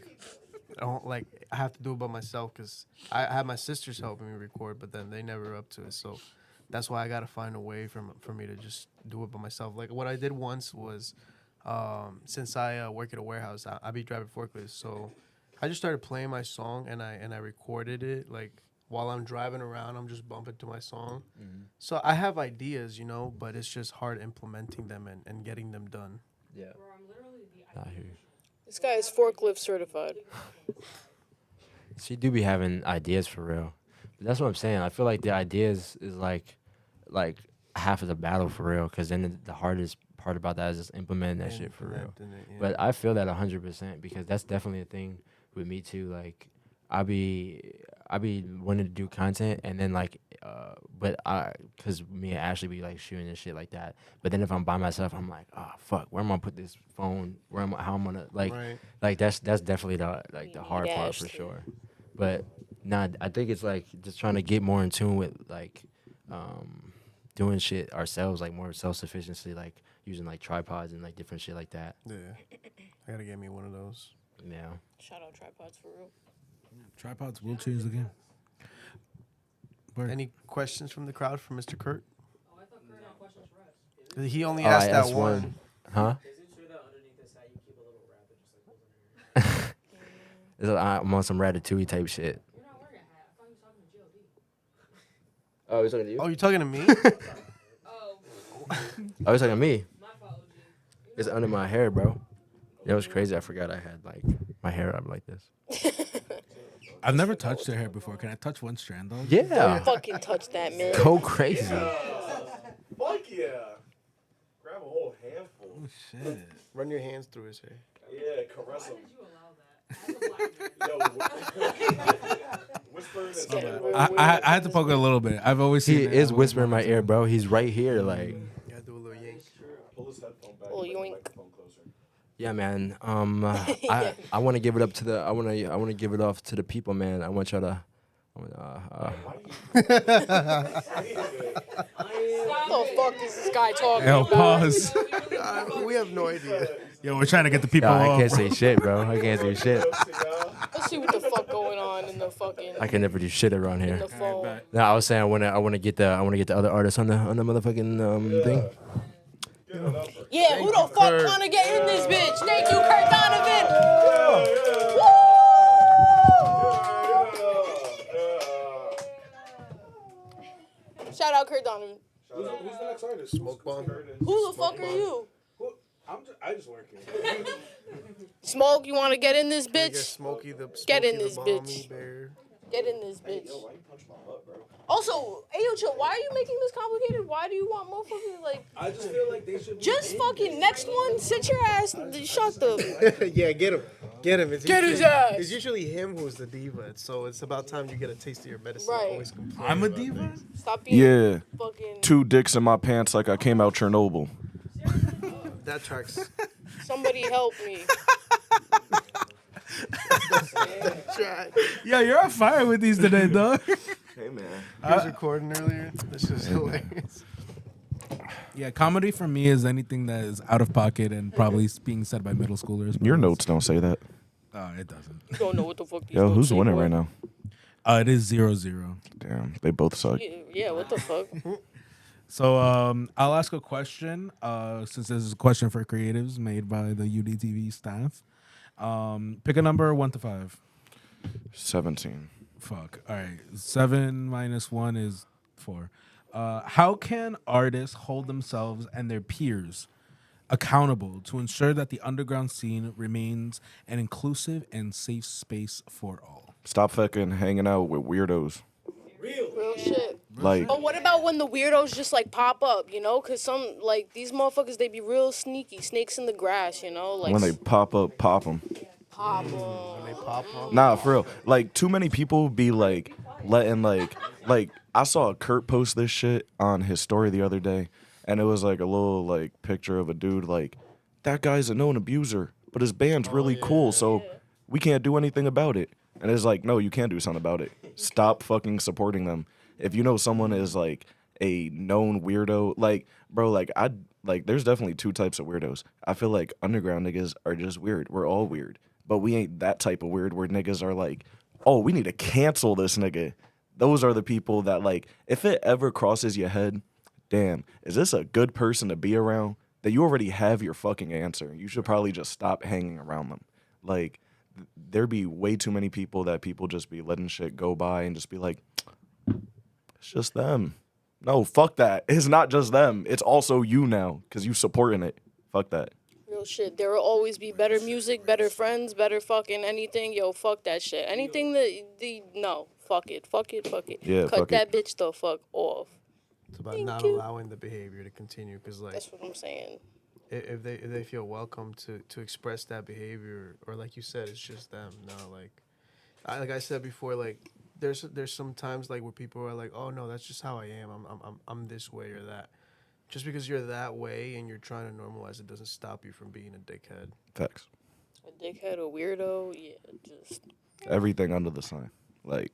I have to do it by myself because I have my sisters helping me record, but then they never up to it. So that's why I gotta find a way for me to just do it by myself. Like what I did once was, since I work at a warehouse, I be driving forklifts. So I just started playing my song and I recorded it like while I'm driving around. I'm just bumping to my song. So I have ideas, but it's just hard implementing them and getting them done. Yeah. I hear you. This guy is forklift certified. She do be having ideas for real. But that's what I'm saying. I feel like the ideas is like half of the battle for real. Because then the hardest part about that is just implementing that shit for real. Implementing it, yeah. But I feel that 100% because that's definitely a thing with me too. Like I be wanting to do content and then like cause me and Ashley be like shooting and shit like that. But then if I'm by myself, I'm like, oh fuck, where am I gonna put this phone? How I'm gonna Right. like that's definitely the You hard need part Ashley. for sure. But nah, I think it's like just trying to get more in tune with like doing shit ourselves, like more self sufficiency, like using like tripods and like different shit like that. Yeah, I gotta get me one of those. Yeah. Shout out tripods for real. Tripods will change the game. Word. Any questions from the crowd for Mr. Kurt? Oh, I thought Kurt had questions for us. He only Oh, asked I that asked one. Huh? Is it true that underneath this hat you keep a little rabbit just like holding in your I'm on some Ratatouille type shit. You're not wearing a hat. I thought you were talking to GLD. Oh, he's talking to you? Oh, you talking to me? Oh, Oh, he's talking to me. my fault, OG. It's under my hair, bro. It was crazy. I forgot I had like my hair up like this. I've never touched their hair before. Can I touch one strand though? Yeah. Fucking touch that, man. Go crazy. Fuck yeah. Grab a whole handful. Oh shit. Run your hands through his hair. Yeah, caress Why him. did you allow that? As a black man. Yo, whispering It's and getting real I weird. had to poke it a little bit. I've always seen He it. is I've always whispering in my wanted ear, to. bro. He's right here, like. You gotta do a little yank. pull his headphone back. Oh, and bring the yoink. microphone closer. Yeah, man. I want to give it up to the. I want to give it off to the people, man. I want y'all to. What the fuck is this guy talking Yo, about? pause. We have no idea. Yo, we're trying to get the people Nah, I off, can't bro. say shit, bro. I can't do shit. Let's see what the fuck going on in the fucking I can never do shit around in here. the phone. No, I was saying I wanna get the other artists on the motherfucking thing. Yeah, who the fuck trying to get in this bitch? Thank you, Kurt Donovan. Shout out Kurt Donovan. Who's the next artist? Smoke bomb. Who the fuck are you? I just work here. Smoke, you want to get in this Get bitch? Smokey the Get in Smokey this the Balmy bitch. Bear. Get in this bitch. Why you punch my butt, bro? Also, Ayo, chill. Why are you making this complicated? Why do you want motherfuckers like? I just feel like they should. Just fucking next one. Sit your ass. Shut the. Yeah, get him. Get him. It's Get his usually- ass. It's usually him who's the diva, so it's about time you get a taste of your medicine. Right. Always complain I'm a about diva? things. Stop being Yeah, fucking. 2 dicks in my pants like I came out Chernobyl. That tracks. Somebody help me. Yo, you're on fire with these today, dog. Hey man. He was recording earlier. This is hilarious. Yeah, comedy for me is anything that is out of pocket and probably being said by middle schoolers. Your notes don't say that. It doesn't. You don't know what the fuck these Yo, notes who's say, winning boy. right now? It is 0-0. Damn, they both suck. Yeah, what the fuck? So I'll ask a question since this is a question for creatives made by the UDTV staff. Pick a number 1 to 5. 17. Fuck. All right. 7 minus 1 is 4. How can artists hold themselves and their peers accountable to ensure that the underground scene remains an inclusive and safe space for all? Stop fucking hanging out with weirdos. Real shit. Like, But what about when the weirdos just like pop up, you know? Cause some like these motherfuckers, they be real sneaky, snakes in the grass, you know? Like when they pop up, pop them. pop 'em. They pop up. Nah, for real. Like, too many people be like letting like I saw Kurt post this shit on his story the other day, and it was like a little like picture of a dude like, that guy's a known abuser, but his band's really cool, so we can't do anything about it. And it's like, no, you can do something about it. Stop fucking supporting them. If you know someone is like a known weirdo, like, bro, there's definitely 2 types of weirdos. I feel like underground niggas are just weird. We're all weird. But we ain't that type of weird where niggas are like, oh, we need to cancel this nigga. Those are the people that, like, if it ever crosses your head, damn, is this a good person to be around? That you already have your fucking answer. You should probably just stop hanging around them. Like, there be way too many people that people just be letting shit go by and just be like, it's just them. No, fuck that. It's not just them. It's also you now because you supporting it. Fuck that. Real shit. There will always be better music, better friends, better fucking anything. Yo, fuck that shit. Anything no, fuck it. Yeah, Cut fuck that it. bitch the fuck off. It's about Thank not you. allowing the behavior to continue because like That's what I'm saying. if they feel welcome to express that behavior, or like you said, it's just them. No, like I said before, like there's some times like where people are like, oh no, that's just how I am. I'm this way or that. Just because you're that way and you're trying to normalize it doesn't stop you from being a dickhead. Facts. A dickhead, a weirdo, yeah, just Everything under the sun. Like,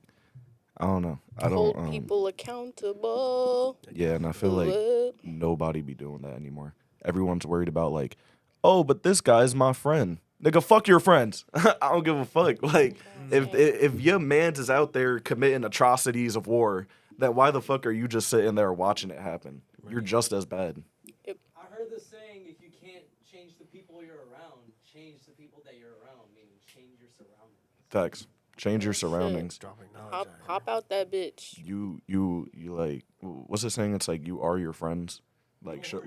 I don't know. I hold don't. people accountable. Yeah, and I feel like What? nobody be doing that anymore. Everyone's worried about like, oh, but this guy's my friend. Nigga, fuck your friends. I don't give a fuck. Like, if your man's is out there committing atrocities of war, then why the fuck are you just sitting there watching it happen? You're just as bad. I heard the saying, if you can't change the people you're around, change the people that you're around, meaning change your surroundings. Facts. Change your surroundings. Dropping knowledge. Hop out that bitch. You like, what's the saying? It's like you are your friends. Like, You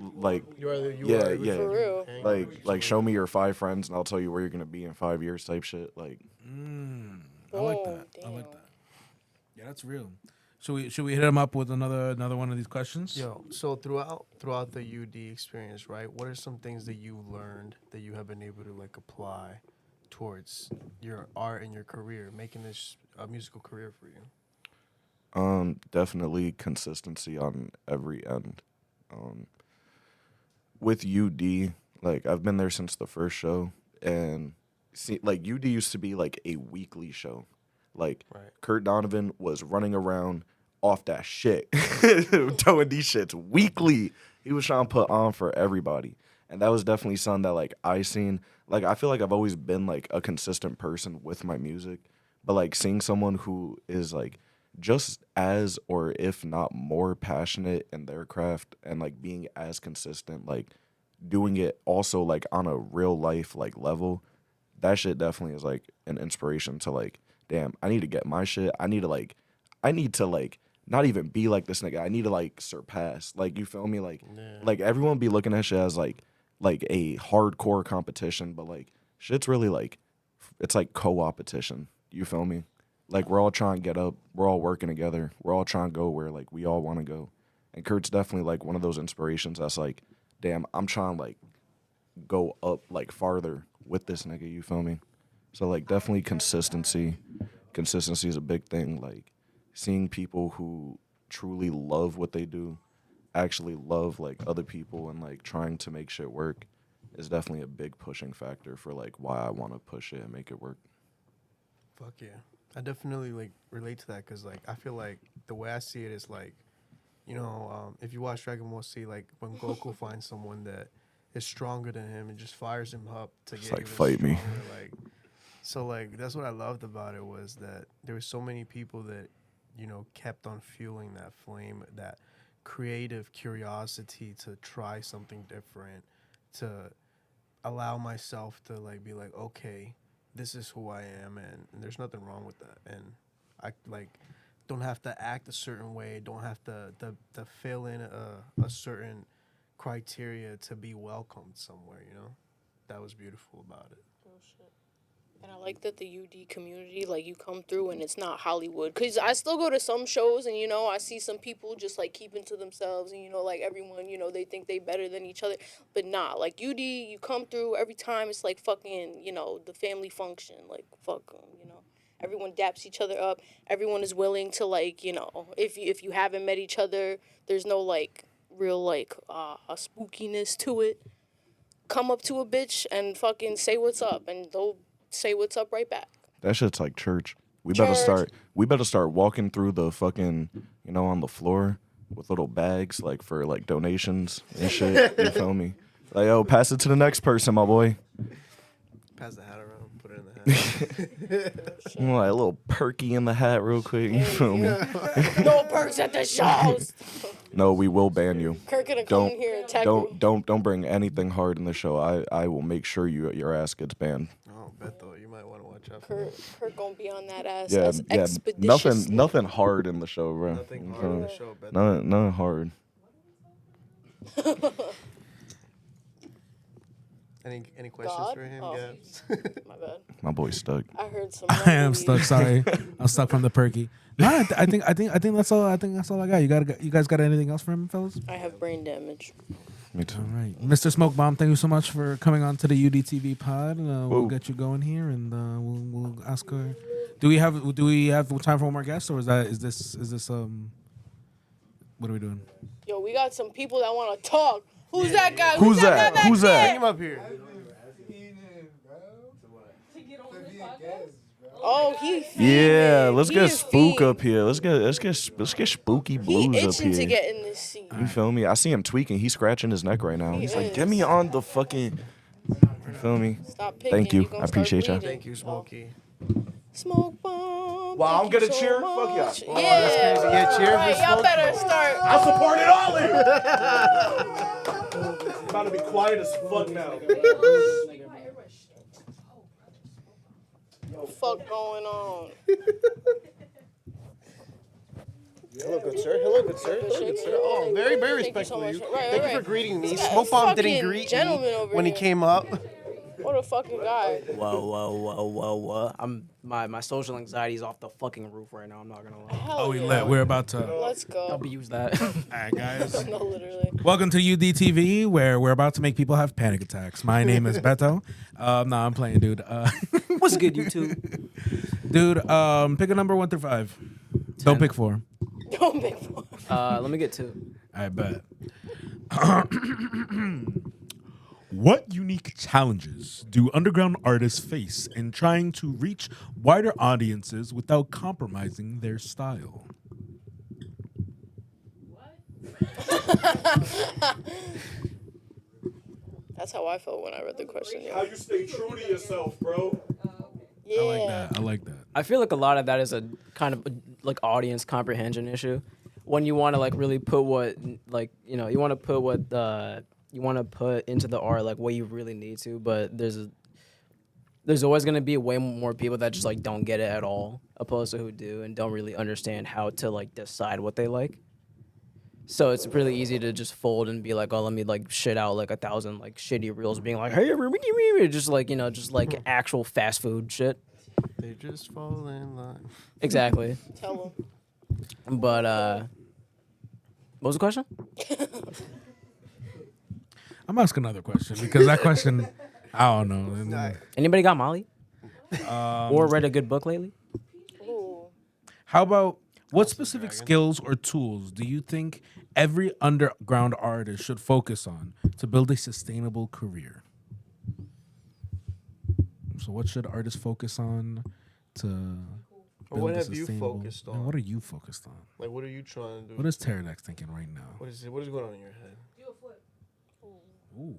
are Yeah, who yeah. For real. hang like, with. like, show me your 5 friends, and I'll tell you where you're gonna be in 5 years. Type shit. Like, I like Oh, that. I like damn. that. Yeah, that's real. Should we hit him up with another one of these questions? Yo, so throughout the UD experience, right? What are some things that you've learned that you have been able to like apply towards your art and your career, making this a musical career for you? definitely consistency on every end. With UD, like I've been there since the first show, and see, like UD used to be like a weekly show. Like Right. Kurt Donovan was running around off that shit, throwing these shits weekly. He was trying to put on for everybody, and that was definitely something that like I seen. Like I feel like I've always been like a consistent person with my music, but like seeing someone who is like just as or if not more passionate in their craft and like being as consistent, like doing it also like on a real life like level, that shit definitely is like an inspiration to like, damn, I need to get my shit. I need to like not even be like this nigga. I need to like surpass. Like you feel me? Like everyone be looking at shit as like a hardcore competition, but like shit's really like it's like co-opetition. You feel me? Like we're all trying to get up. We're all working together. We're all trying to go where like we all want to go. And Kurt's definitely like one of those inspirations that's like, damn, I'm trying to like go up like farther with this nigga, you feel me? So like definitely consistency. Consistency is a big thing. Like seeing people who truly love what they do, actually love like other people and like trying to make shit work is definitely a big pushing factor for like why I want to push it and make it work. Fuck yeah. I definitely like relate to that because like I feel like the way I see it is like, if you watch Dragon Ball Z, like when Goku finds someone that is stronger than him and just fires him up to It's get like, even fight me. stronger, like so like that's what I loved about it was that there were so many people that kept on fueling that flame, that creative curiosity to try something different, to allow myself to like be like, okay, this is who I am, and there's nothing wrong with that, and I like don't have to act a certain way, don't have to fill in a certain criteria to be welcomed somewhere. That was beautiful about it. Oh, shit. And I like that the UD community, like, you come through and it's not Hollywood. Because I still go to some shows and, I see some people just, like, keeping to themselves. And, like, everyone, they think they better than each other. But nah, like, UD, you come through every time. It's like fucking, the family function. Like, fuck 'em. Everyone daps each other up. Everyone is willing to, like, if you haven't met each other, there's no, like, real, like, a spookiness to it. Come up to a bitch and fucking say what's up. And they'll say what's up right back. That shit's like church. We Church. better start walking through the fucking, on the floor with little bags like for like donations and shit. You feel me? Like, yo, pass it to the next person, my boy. Pass the hat around, put it in the hat. Like a little perky in the hat real quick. You feel me? No perks at the shows. No, we will ban you. Kirk gonna come in here and attack you. Don't bring anything hard in the show. I will make sure your ass gets banned. Oh, Beto, you might want to watch out for Kurt gonna be on that ass Yeah, as yeah. expeditiously. Nothing hard in the show, bro. nothing hard on the show, Beto. Nothing hard. Any questions God? for him, Oh. Gabs? My bad. My boy's stuck. I heard some. I am stuck. Sorry, I'm stuck from the perky. No, I think that's all. I think that's all I got. You guys got anything else for him, fellas? I have brain damage. Me too. All right, Mr. Smoke Bomb, thank you so much for coming on to the UDTV pod. We'll Whoa. get you going here, and we'll ask her. Do we have time for one more guest, or is this what are we doing? Yo, we got some people that want to talk. Who's that guy? Who's that? guy Who's back that? Bring him up here. Oh, he. Yeah, fiending. let's He get is spook fiend. up here. Let's get spooky He blues up itching to here. get in this seat. You feel me? I see him tweaking. He's scratching his neck right now. He He's like, is. get me on the fucking. You feel me? Stop picking. Thank you. gonna I appreciate start ya. bleeding. Thank you, Smokey. Smoke bomb. Wow, I'm thank you gonna so cheer? much. Fuck yeah. Yeah. Oh, that's crazy. Yeah, cheer for Right, y'all Smoke. better start. I supported all of you. I'm about to be quiet as fuck now. What the fuck going on? Hello, good sir. Hello, good sir. Hello, good sir. Oh, very, very Thank you so respectful of much. you. Right, Thank right. you for greeting me. This guy Smoke Bomb didn't fucking greet gentleman me over when he here. came up. What a fucking guy. Whoa. I'm my social anxiety is off the fucking roof right now. I'm not gonna lie. Hell Oh, we yeah. lit. We're about to. Let's go. Abuse that. All right, guys. No, literally. Welcome to UDTV, where we're about to make people have panic attacks. My name is Beto. No, I'm playing, dude. What's good, YouTube? Dude, pick a number 1 through 5. Don't pick 4. Don't make fun. Let me get 2. I bet. What unique challenges do underground artists face in trying to reach wider audiences without compromising their style? That's how I felt when I read the question. How Yeah. you stay true to yourself, bro? Yeah. I like that. I like that. I feel like a lot of that is a kind of like audience comprehension issue. When you want to like really put what like you want to put what you want to put into the art like what you really need to, but there's always gonna be way more people that just like don't get it at all, opposed to who do and don't really understand how to like decide what they like. So it's really easy to just fold and be like, oh, let me like shit out like 1,000 like shitty reels, being like, hey, everybody, just like just like actual fast food shit. They just fall in line. Exactly. Tell But what was the question? I'm asking another question because that question, I don't know. Anybody got Molly Um, or read a good book lately? them. Ooh. How about what specific skills or tools do you think every underground artist should focus on to build a sustainable career? So, what should artists focus on to build What a have you sustainable- focused And on? what are you focused on? Like, what are you trying to do? What is Pterodax thinking right now? What is going on in your head? Ooh.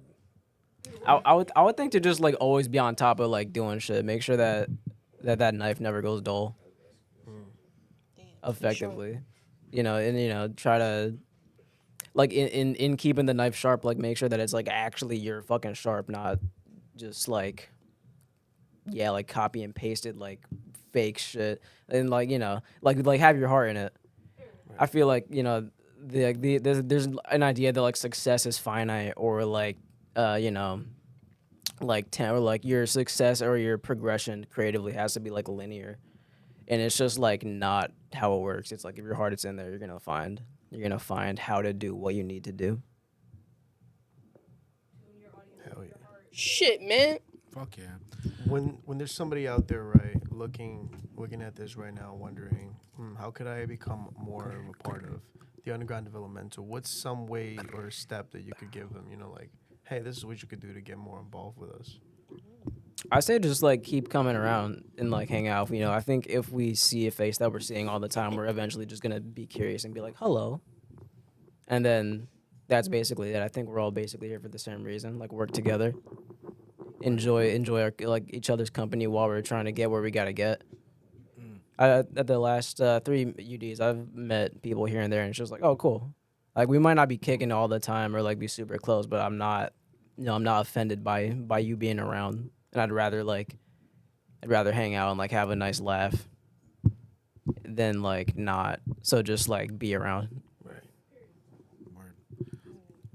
I would think to just like always be on top of like doing shit. Make sure that knife never goes dull. Effectively, and try to like in keeping the knife sharp, like make sure that it's like actually you're fucking sharp, not just like like copy and pasted like fake shit, and like like have your heart in it. I feel like there's an idea that like success is finite, or like or like your success or your progression creatively has to be like linear, and it's just like not how it works. It's like if your heart is in there, you're gonna find how to do what you need to do. Hell yeah. Shit, man. Fuck yeah. When there's somebody out there, right, looking at this right now, wondering, how could I become more of a part of the underground developmental? What's some way or step that you could give them? Like, hey, this is what you could do to get more involved with us. I say just like keep coming around and like hang out. I think if we see a face that we're seeing all the time, we're eventually just gonna be curious and be like, hello. And then that's basically it. I think we're all basically here for the same reason, like work together, enjoy our like each other's company while we're trying to get where we gotta get. At the last 3 UDs, I've met people here and there, and it's just like, oh, cool. Like we might not be kicking all the time or like be super close, but I'm not offended by you being around, and I'd rather hang out and like have a nice laugh than like not. So just like be around. Right.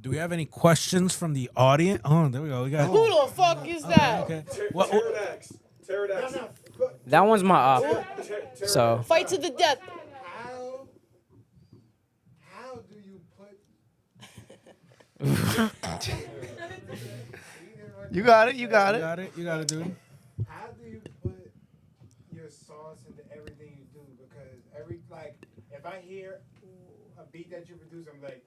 Do we have any questions from the audience? Oh, there we go. We got. Who the fuck is that? Okay. Pterodax. That one's my op. So Fight to the death. How do you put You got it. You got You it. got it. You got it, dude. how do you put your sauce into everything you do? Because if I hear a beat that you produce, I'm like,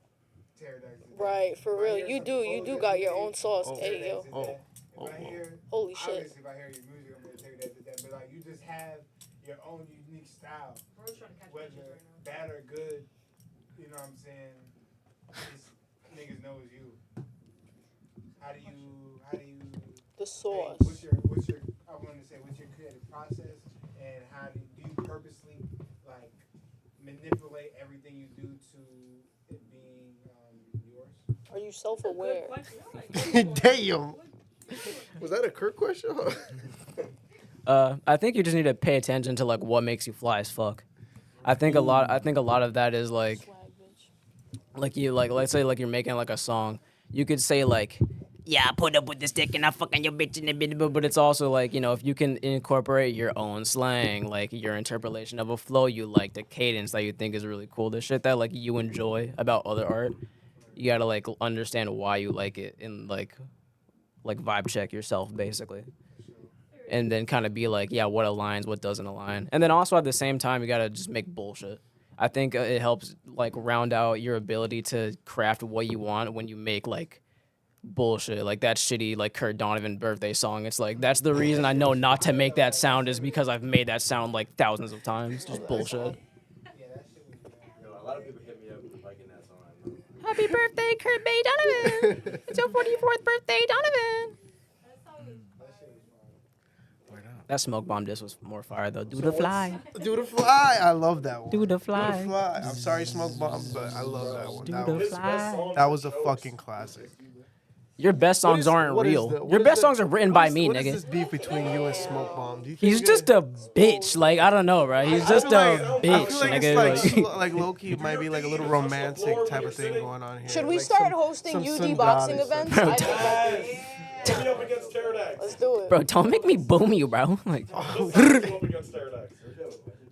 Pterodax. Right, for If I real. hear You some do. You clothes do that got you your made, own sauce. Pterodax Hey, yo. is that. If I hear, Holy shit. obviously, if I hear your music, I'm gonna Pterodax is that. But like, you just have your own unique style. Whether bad or good, you know what I'm saying? Just niggas know it's you. How do you? The sauce. What's your? I want to say, what's your creative process, and how do you purposely like manipulate everything you do to it being yours? Are you self-aware? Damn. Was that a Kirk question? I think you just need to pay attention to like what makes you fly as fuck. I think a lot of that is like Swag, bitch. like you like let's say like you're making like a song. You could say like, yeah, I put up with this dick and I fucking your bitch in a bit, but it's also like, if you can incorporate your own slang, like your interpolation of a flow you like, the cadence that you think is really cool, the shit that like you enjoy about other art, you gotta like understand why you like it and like vibe check yourself basically. And then kind of be like, yeah, what aligns, what doesn't align. And then also at the same time, you gotta just make bullshit. I think it helps like round out your ability to craft what you want when you make like bullshit, like that shitty like Kurt Donovan birthday song. It's like that's the reason I know not to make that sound is because I've made that sound like thousands of times. Just bullshit. Yeah, that shit was. A lot of people hit me up liking that song. Happy birthday, Kurt Bay Donovan. It's your 44th birthday, Donovan. That smoke bomb disc was more fire though. Do the fly. Do the fly. I love that one. Do the Do the fly. fly. I'm sorry, Smoke Bomb, but I love that one. Do That the was, fly. that was a fucking classic. Your best songs aren't What is real. the- what Your is best the- songs are written what by is- me, what is nigga. this beef between you and Smoke Bomb? Do you think He's you're just a bitch. Like, I don't know, bro. He's just a I bitch, feel like nigga. it's Like, like low-key might be like a little romantic type of thing going on here. Should we Like start some- hosting some UD Sun boxing Goddess. events? Bro, I think that Put me up against Pterodax. let's do it. bro, don't make me boom you, bro. Like, Go up against Pterodax.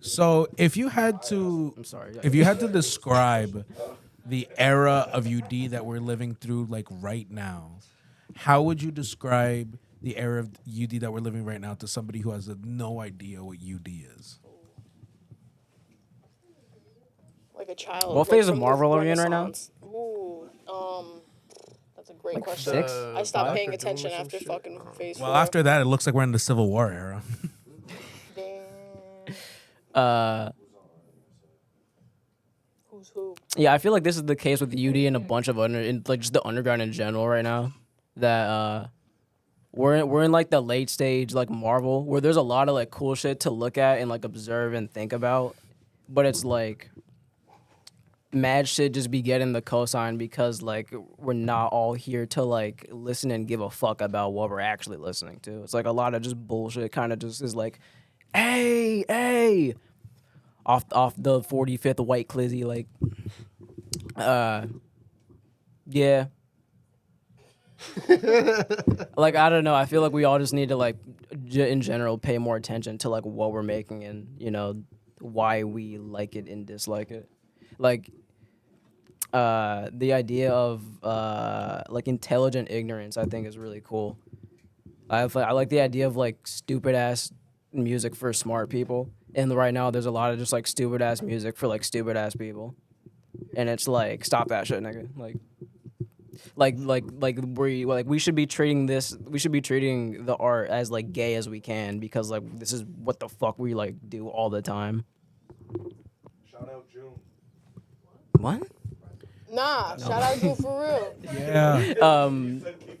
So if you had to, I'm sorry. if you had to describe the era of UD that we're living through, like right now, how would you describe the era of UD that we're living right now to somebody who has no idea what UD is? Like a child. What phase of from the Marvel are you in right now? Renaissance. Ooh, that's a great Like question. 6? I stopped paying Doctor Doom or attention some after shit? fucking phase Well, 4. after that, it looks like we're in the Civil War era. Damn. Uh, Who's who? yeah, I feel like this is the case with UD and a bunch of like just the underground in general right now. That we're in like the late stage like Marvel where there's a lot of like cool shit to look at and like observe and think about, but it's like mad shit just be getting the cosign because like we're not all here to like listen and give a fuck about what we're actually listening to. It's like a lot of just bullshit kind of just is like, hey, off the 45th white clizzy, like, yeah. Like, I don't know. I feel like we all just need to like, in general, pay more attention to like what we're making and you know why we like it and dislike it. Like, the idea of like intelligent ignorance, I think, is really cool. I like the idea of like stupid ass music for smart people, and right now there's a lot of just like stupid ass music for like stupid ass people, and it's like stop that shit, nigga. We should be treating the art as like gay as we can because like this is what the fuck we like do all the time. Shout out June. What? Nah, shout out to for real. Yeah. Keep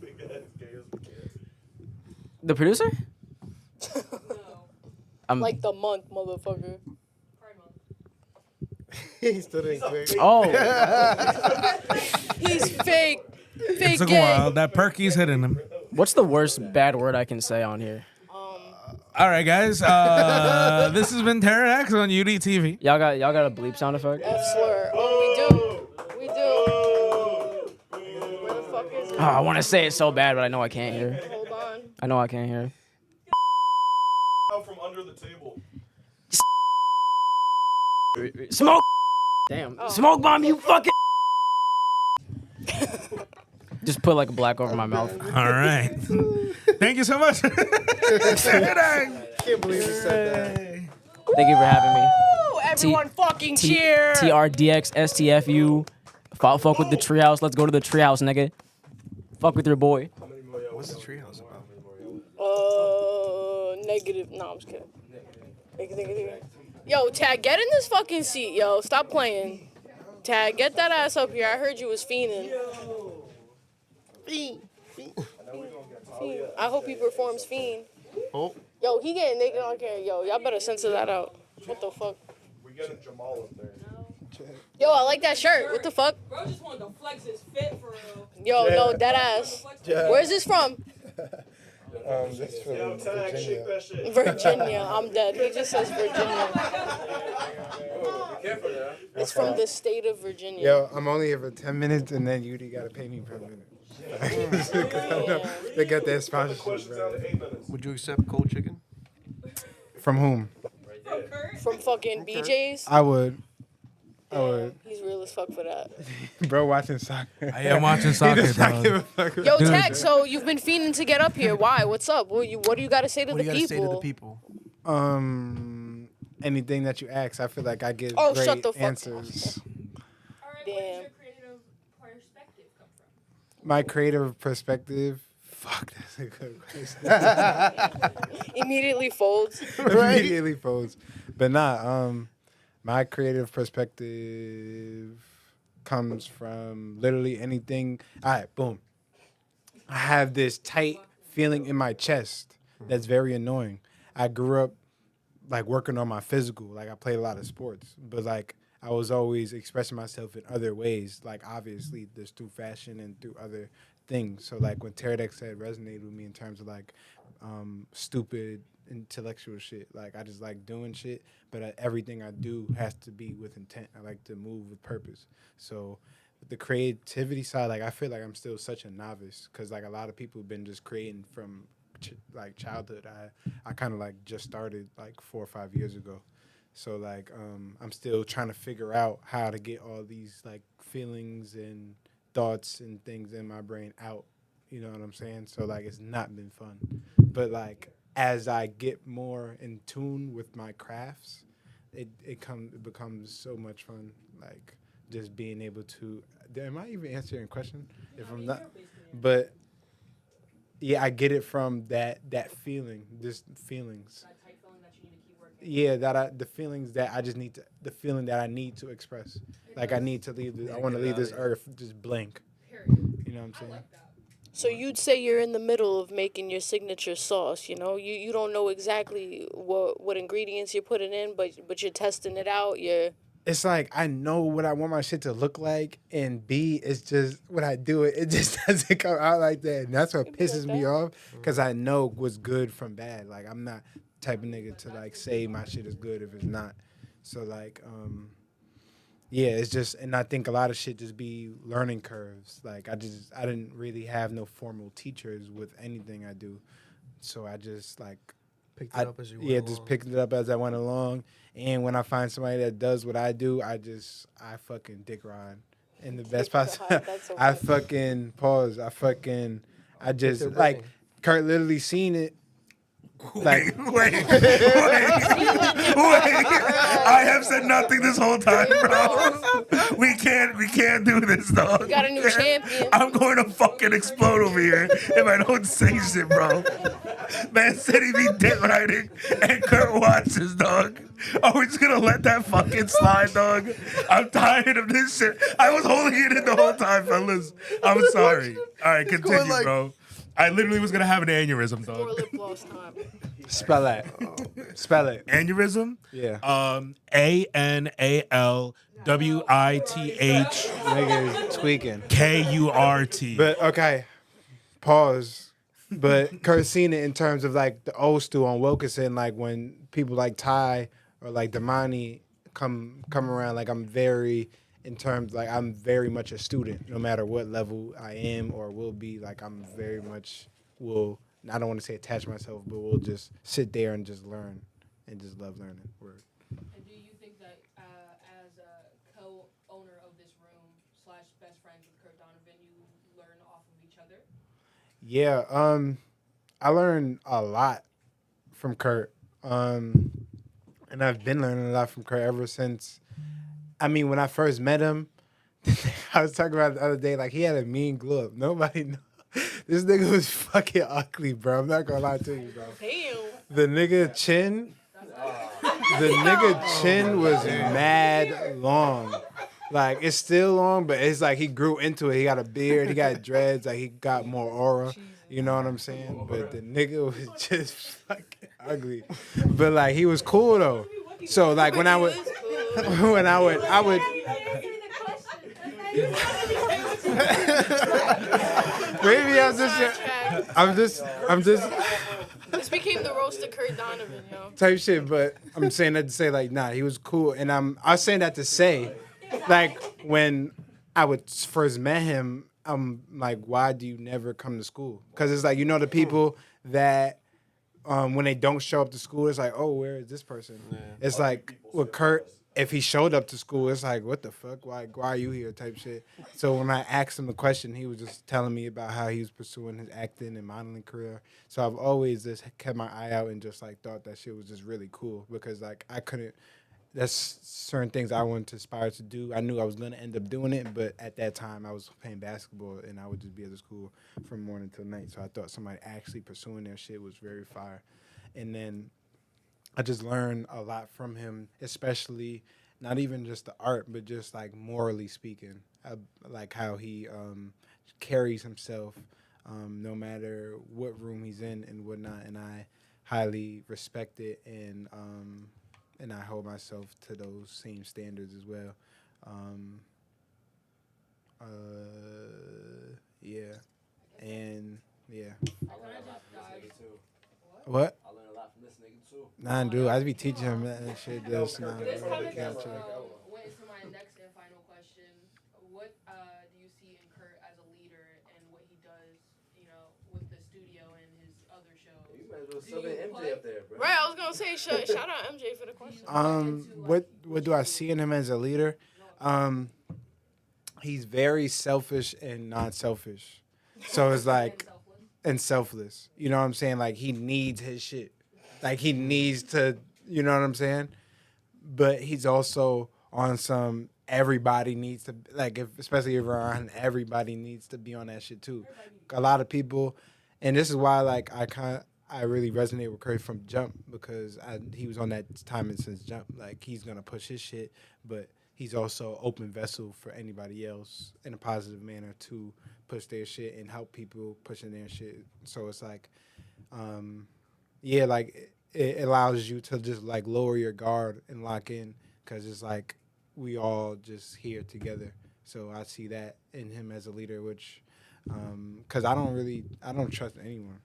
it as gay as we can. The producer? Like the month, motherfucker. He still didn't clear. Oh, He's fake. Fake It took a gay. while. That perky's hitting him. what's the worst bad word I can say on here? All right, guys. This has been Pterodax on UDTV. Y'all got a bleep sound effect? F slur. Oh, we do. Where the fuck is it? Oh, I want to say it so bad, but I know I can't hear. Hold on. I know I can't hear. Out from under the table. Smoke. Damn. Smoke bomb, you fucking. Just put like a black over my mouth. All right. Thank you so much. Can't believe you said that. Thank you for having me. Woo! Everyone fucking cheer. TRDX STFU. Fuck with the treehouse. Let's go to the treehouse, nigga. Fuck with your boy. What's the treehouse about? Negative. No, I'm just kidding. Negative. Yo, Tag, get in this fucking seat, yo. Stop playing. Tag, get that ass up here. I heard you was fiending. Fiend. I hope he performs Fiend. Oh, Yo, he getting naked on camera. Yo, y'all better censor that out. What the fuck? We getting Jamal up there. Yo, I like that shirt. What the fuck? Bro just wanted to flex his fit for real. Yo, no, that ass. Yeah. Where's this from? This from Yo, Tag, shake Virginia. that shit. Virginia. I'm dead. He just says Virginia. Be careful now. It's from the state of Virginia. Yo, I'm only here for 10 minutes, and then UD gotta pay me per minute. 'Cause I know they got that sponsorship, Questions out bro. of 8 minutes. would you accept cold chicken? From whom? From fucking BJ's. I would. I would. He's real as fuck for that. Bro, watching soccer. I am watching He soccer, does not dog. give a fuck. Yo, Dude. Tag, so you've been fiending to get up here. Why? What's up? What do you got to say to What the do you gotta say to the people? people? Anything that you ask, I feel like I get Oh, great shut the fuck- answers. Damn. Your creative perspective come from? My creative perspective. Fuck, that's a good question. Immediately folds. Immediately folds. But nah, my creative perspective. comes from literally anything. All right, boom. I have this tight feeling in my chest that's very annoying. I grew up like working on my physical. Like I played a lot of sports, but like I was always expressing myself in other ways. Like obviously, just through fashion and through other things. So like when Teradek said resonated with me in terms of like stupid intellectual shit. Like I just like doing shit, but everything I do has to be with intent. I like to move with purpose. So the creativity side, like I feel like I'm still such a novice because like a lot of people have been just creating from like childhood. I kind of like just started like 4 or 5 years ago. So like I'm still trying to figure out how to get all these like feelings and thoughts and things in my brain out. You know what I'm saying? So like it's not been fun. But like as I get more in tune with my crafts, it becomes so much fun. Like just being able to. Am I even answering a question? If I'm not, but yeah, I get it from that feeling, just feelings. Yeah, the feelings that I just need to, the feeling that I need to express. Like I need to leave. I want to leave this earth just blank. You know what I'm saying? So you'd say you're in the middle of making your signature sauce, you know? You don't know exactly what ingredients you're putting in, but you're testing it out. You're It's like I know what I want my shit to look like, and B, it's just when I do it, it just doesn't come out like that, and that's what It be like pisses me that. off because I know what's good from bad. Like I'm not the type of nigga to like say my shit is good if it's not. So like, yeah, it's just, and I think a lot of shit just be learning curves. Like I didn't really have no formal teachers with anything I do, so I just like Picked it up as you went yeah, along. just picked it up as I went along. And when I find somebody that does what I do, I fucking dick ride. And the best part, ride, that's so I funny. fucking pause. I just their like brain. Kurt literally seen it. Like I have said nothing this whole time, bro. We can't do this, dog. We got a new champion. I'm going to fucking explode over here if I don't say shit, bro. Man said he be dick riding and Kurt watches, dog. Are we just gonna let that fucking slide, dog? I'm tired of this shit. I was holding it in the whole time, fellas. I'm sorry. All right, continue, like- bro. I literally was gonna have an aneurysm, More dog. lip gloss time. spell that. Spell it. Aneurysm? Yeah. ANALWITH Nigga is tweaking. KURT. But okay, pause. But Kurt seen it in terms of like the old stew on Wilkinson, like when people like Ty or like Damani come around, like I'm very in terms like I'm very much a student, no matter what level I am or will be. Like I'm very much will I don't want to say attach myself, but we'll just sit there and just learn and just love learning. Word. And do you think that as a co-owner of this room / best friends with Kurt Donovan, you learn off of each other? Yeah, I learned a lot from Kurt. And I've been learning a lot from Kurt ever since. I mean, when I first met him, I was talking about it the other day, like he had a mean glow up. Nobody know. This nigga was fucking ugly, bro. I'm not gonna lie to you, bro. Damn. The nigga chin was mad long. Like it's still long, but it's like he grew into it. He got a beard, he got dreads, like he got more aura. You know what I'm saying? But the nigga was just fucking ugly. But like he was cool though. So like when I would I would maybe I'm just This became the roast of Kurt Donovan, yo. type shit, but I'm saying that to say like, nah, he was cool, and I was saying that to say, like when I would first met him, I'm like, why do you never come to school? Because it's like the people that when they don't show up to school, it's like, oh, where is this person? Yeah. It's like with Kurt, if he showed up to school, it's like, what the fuck? Why are you here? Type shit. So when I asked him the question, he was just telling me about how he was pursuing his acting and modeling career. So I've always just kept my eye out and just like thought that shit was just really cool because like I couldn't. That's certain things I wanted to aspire to do. I knew I was gonna end up doing it, but at that time I was playing basketball and I would just be at the school from morning till night. So I thought somebody actually pursuing their shit was very fire. And then I just learned a lot from him, especially not even just the art, but just like morally speaking. like how he carries himself, no matter what room he's in and whatnot. And I highly respect it, and I hold myself to those same standards as well. Um, yeah, and yeah. I learned a lot from this nigga too. What? I learned a lot from this nigga too. Nah, dude, I be teaching him that shit. This, nah, This bro, kind they of can't just chill. went into my next and final question. What do you see in Kurt as a leader and what he does, with the studio and his other shows? You might as well Do sub you in MJ up there, bro. Right, I was gonna say shout out MJ for the question. What do I see in him as a leader? He's very selfish and not selfish. So it's like and selfless. You know what I'm saying? Like he needs his shit. Like he needs to, you know what I'm saying? But he's also on some everybody needs to like if especially if we're on everybody needs to be on that shit too. A lot of people and this is why like I really resonate with Curry from Jump because he was on that time and since Jump. Like he's gonna push his shit, but he's also open vessel for anybody else in a positive manner to push their shit and help people pushing their shit. So it's like, yeah, like it allows you to just like lower your guard and lock in because it's like we all just here together. So I see that in him as a leader, which because I don't trust anyone.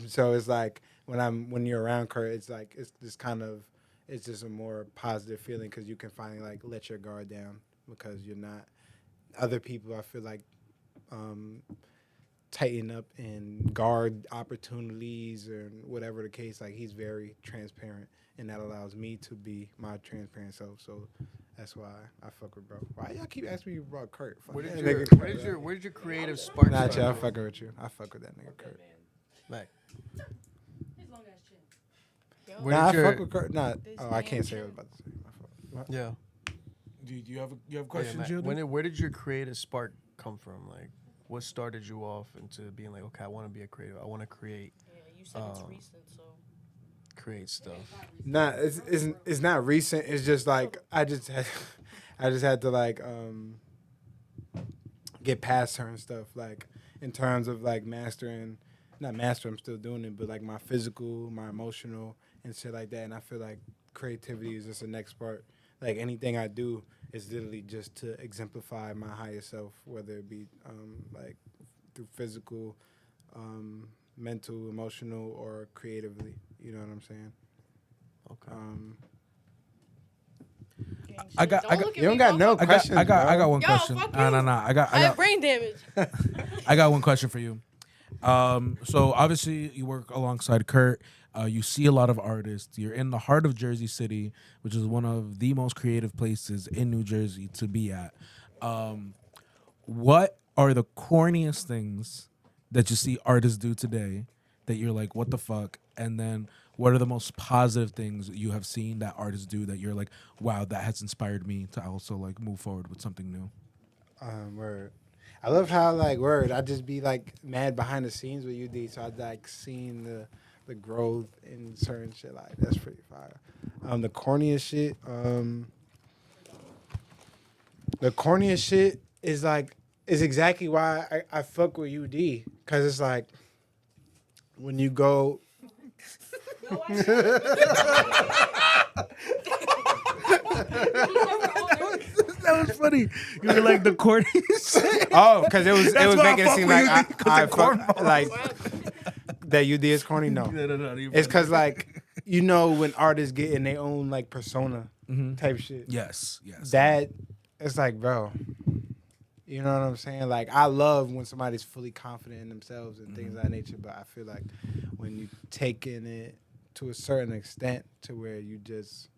So it's like when you're around Kurt, it's like it's this kind of it's just a more positive feeling because you can finally like let your guard down because you're not other people. I feel like tighten up and guard opportunities or whatever the case. Like he's very transparent, and that allows me to be my transparent self. So that's why I fuck with bro. Why y'all keep asking me about Kurt? Fuck Where that did nigga Kurt, bro. where did your creative spark Nah, start chill. I'm from? fucking with you. I fuck with that nigga Kurt. Like, His long ass chin. where Nah, I did your fuck with Kurt. Nah, oh, I can't say what I was about to say. My fault. What? yeah? Do you have Yeah, questions? Matt, Gilda? where did your creative spark come from? Like, what started you off into being like, okay, I want to be a creative. I want to create Yeah, you said it's recent, so. create stuff. Nah, it's not recent. It's just like I just had to like get past certain stuff like in terms of like mastering, not master. I'm still doing it, but like my physical, my emotional, and shit like that. And I feel like creativity is just the next part. Like anything I do is literally just to exemplify my higher self, whether it be like through physical, mental, emotional, or creatively. You know what I'm saying? Okay. I got You don't got no questions. I got bro. one Yo, question. fuck No, you. no, no. I have brain damage. I got one question for you. So obviously you work alongside Kurt. You see a lot of artists. You're in the heart of Jersey City, which is one of the most creative places in New Jersey to be at. What are the corniest things that you see artists do today that you're like, what the fuck? And then what are the most positive things you have seen that artists do that you're like, wow, that has inspired me to also like move forward with something new? Word. I love how like word. I just be like mad behind the scenes with UD, so I like seeing the growth in certain shit. Like that's pretty fire. The corniest shit. The corniest shit is exactly why I fuck with UD because it's like when you go. That was funny. You were like the corniest. Oh, because it was That's why I making it fuck seem with like UD, 'cause I they're fuck cornballs. like that UD is corny. No, No, it's because like you know when artists get in their own like persona type shit. yes. That it's like, bro, you know what I'm saying? Like I love when somebody's fully confident in themselves and things of that nature, but I feel like when you taking it to a certain extent to where you just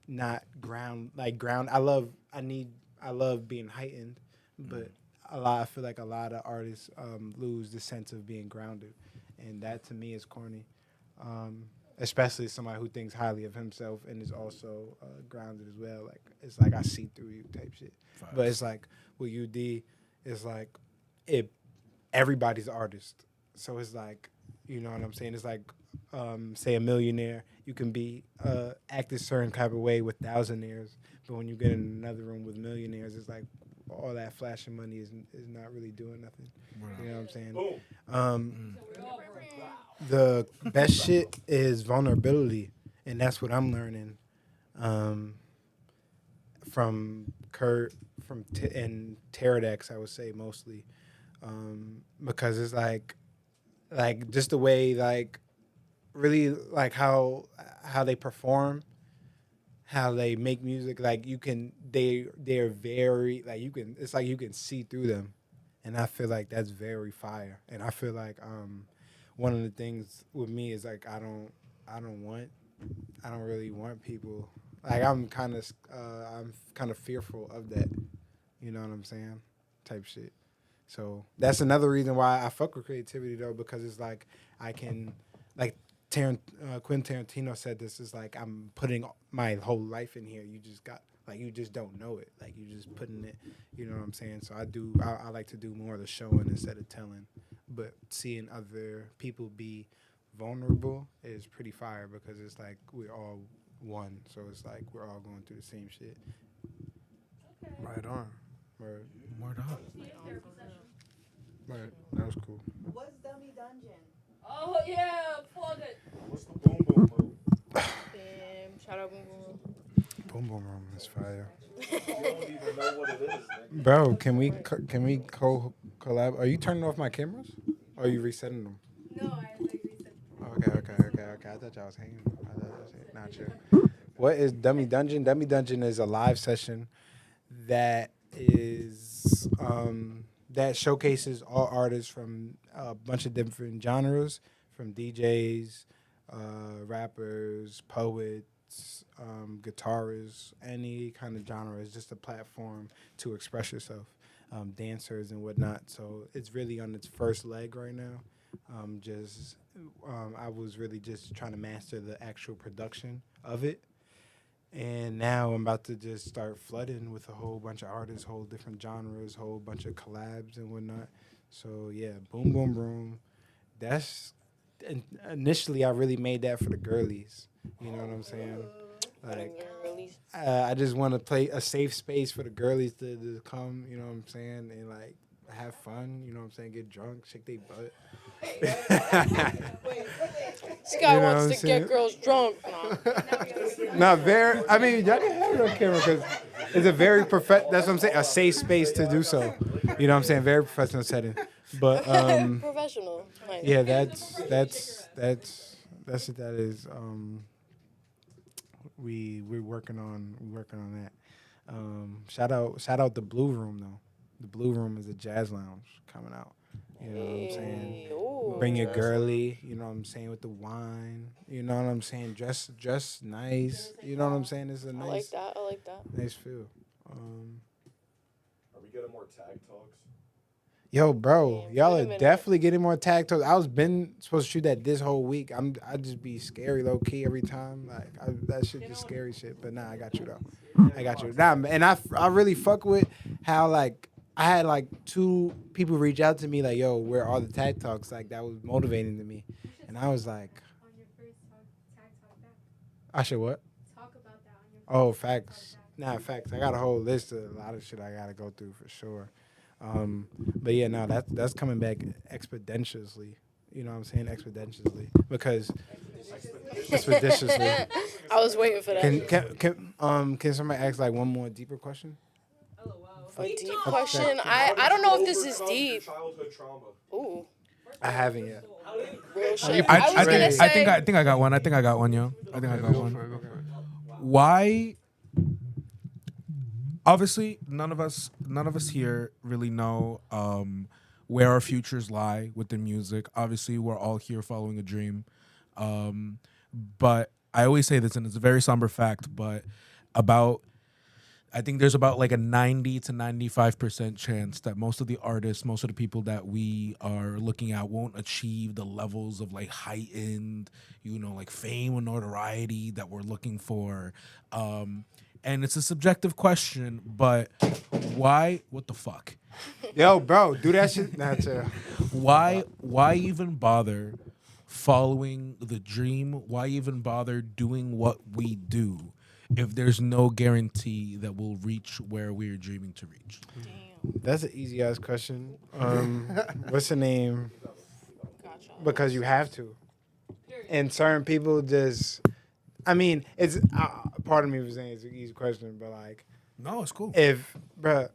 not ground. I love being heightened, but I feel like a lot of artists lose the sense of being grounded, and that to me is corny. Especially somebody who thinks highly of himself and is also grounded as well. Like it's like I see through you type shit. But it's like with UD, it's like everybody's an artist. So it's like, you know what I'm saying? It's like say a millionaire, you can be act a certain type of way with thousandaires, but when you get in another room with millionaires, it's like all that flashing money is not really doing nothing. You know what I'm saying? Boom. The best shit is vulnerability, and that's what I'm learning from Kurt, and Pterodex, I would say mostly, because it's like just the way like really like how they perform, how they make music. Like you can they're very like you can it's like you can see through them, and I feel like that's very fire. And I feel like one of the things with me is like I don't really want people like I'm kind of fearful of that. You know what I'm saying? Type shit. So that's another reason why I fuck with creativity though, because it's like I can, like Quentin Tarantino said this is like I'm putting my whole life in here. You just got like you just don't know it. Like you just putting it. You know what I'm saying? So I like to do more of the showing instead of telling. But seeing other people be vulnerable is pretty fire because it's like we're all one. So it's like we're all going through the same shit. Right on. Right. Word up. Right. That was cool. What's Dummy Dungeon? Oh yeah, plug it. What's the boom boom boom? Damn, shout out Boom Boom. Boom Boom Room is fire. You don't even know what it is, nigga. Bro, can we collab? Are you turning off my cameras? Or are you resetting them? No, I like reset. Okay. I thought y'all was hanging. I thought y'all was hanging. Not sure. What is Dummy Dungeon? Dummy Dungeon is a live session that is that showcases all artists from a bunch of different genres, from DJs, rappers, poets, guitarists, any kind of genre. It's just a platform to express yourself, dancers and whatnot. So it's really on its first leg right now. I was really just trying to master the actual production of it. And now I'm about to just start flooding with a whole bunch of artists, whole different genres, whole bunch of collabs and whatnot. So yeah, Boom Boom Room. That's initially I really made that for the girlies. You know what I'm saying? Like I just want to play a safe space for the girlies to come. You know what I'm saying? And like have fun. You know what I'm saying? Get drunk, shake their butt. This guy You know wants what to I'm saying? get girls drunk. Nah. Not very. I mean, y'all can have it on camera because it's a very that's what I'm saying. A safe space to do so. You know what I'm saying? Very professional setting. But Professional. Nice. yeah, that's what that is. We're working on that. Shout out the Blue Room though. The Blue Room is a jazz lounge coming out. You know what I'm saying? Hey, ooh. Bring your girly, you know what I'm saying, with the wine. You know what I'm saying? Dress nice. You know what I'm saying? It's a nice I like that. nice feel. Are we getting more tag talks? Yo, bro, Damn, y'all wait a are minute. definitely getting more tag talks. I was been supposed to shoot that this whole week. I just be scary low key every time. Like that shit just scary shit. But nah, I got you though. I got you. Nah, and I really fuck with how like I had like 2 people reach out to me like, yo, where are the tag talks? Like that was motivating to me, and I was like, On your first tag talk back. I should what? Talk about that on your first Oh, tag facts. talk back. Nah, facts. I got a whole list of a lot of shit I gotta go through for sure. But yeah, no, that's coming back exponentially. You know what I'm saying? Exponentially. Because expeditiously. I was waiting for that. Can somebody ask like one more deeper question? A deep question. I don't know if this is deep. Childhood trauma. Ooh, I haven't yet. real shit. I, I was gonna say. I think I got one. I think I got one, yo. I think I got one. Why? Obviously, none of us here really know where our futures lie within music. Obviously, we're all here following a dream. But I always say this, and it's a very somber fact, but I think there's about like a 90 to 95% chance that most of the artists, most of the people that we are looking at won't achieve the levels of like heightened, like fame or notoriety that we're looking for. And it's a subjective question, but why? What the fuck? Yo, bro, do that shit. Nah, chill. Why even bother following the dream? Why even bother doing what we do if there's no guarantee that we'll reach where we're dreaming to reach? Damn. That's an easy ass question. What's the name? Gotcha. Because you have to. And certain people just. I mean, it's part of me was saying it's an easy question, but like, No, it's cool. bruh,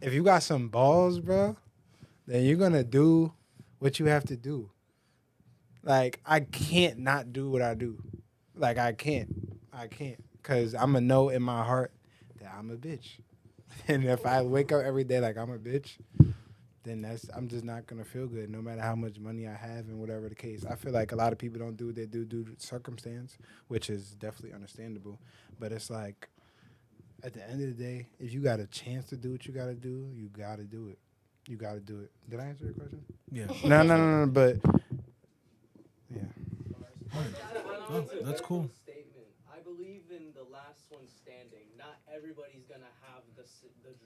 if you got some balls, bruh, then you're gonna do what you have to do. Like, I can't not do what I do. Like, I can't, cause I'm gonna know in my heart that I'm a bitch, and if I wake up every day like I'm a bitch, then I'm just not gonna feel good, no matter how much money I have and whatever the case. I feel like a lot of people don't do what they do due to circumstance, which is definitely understandable. But it's like at the end of the day, if you got a chance to do what you gotta do, you gotta do it. You gotta do it. Did I answer your question? Yeah. No. But yeah, Oh, that's cool. Statement. I believe in the last one standing. Not everybody's gonna have the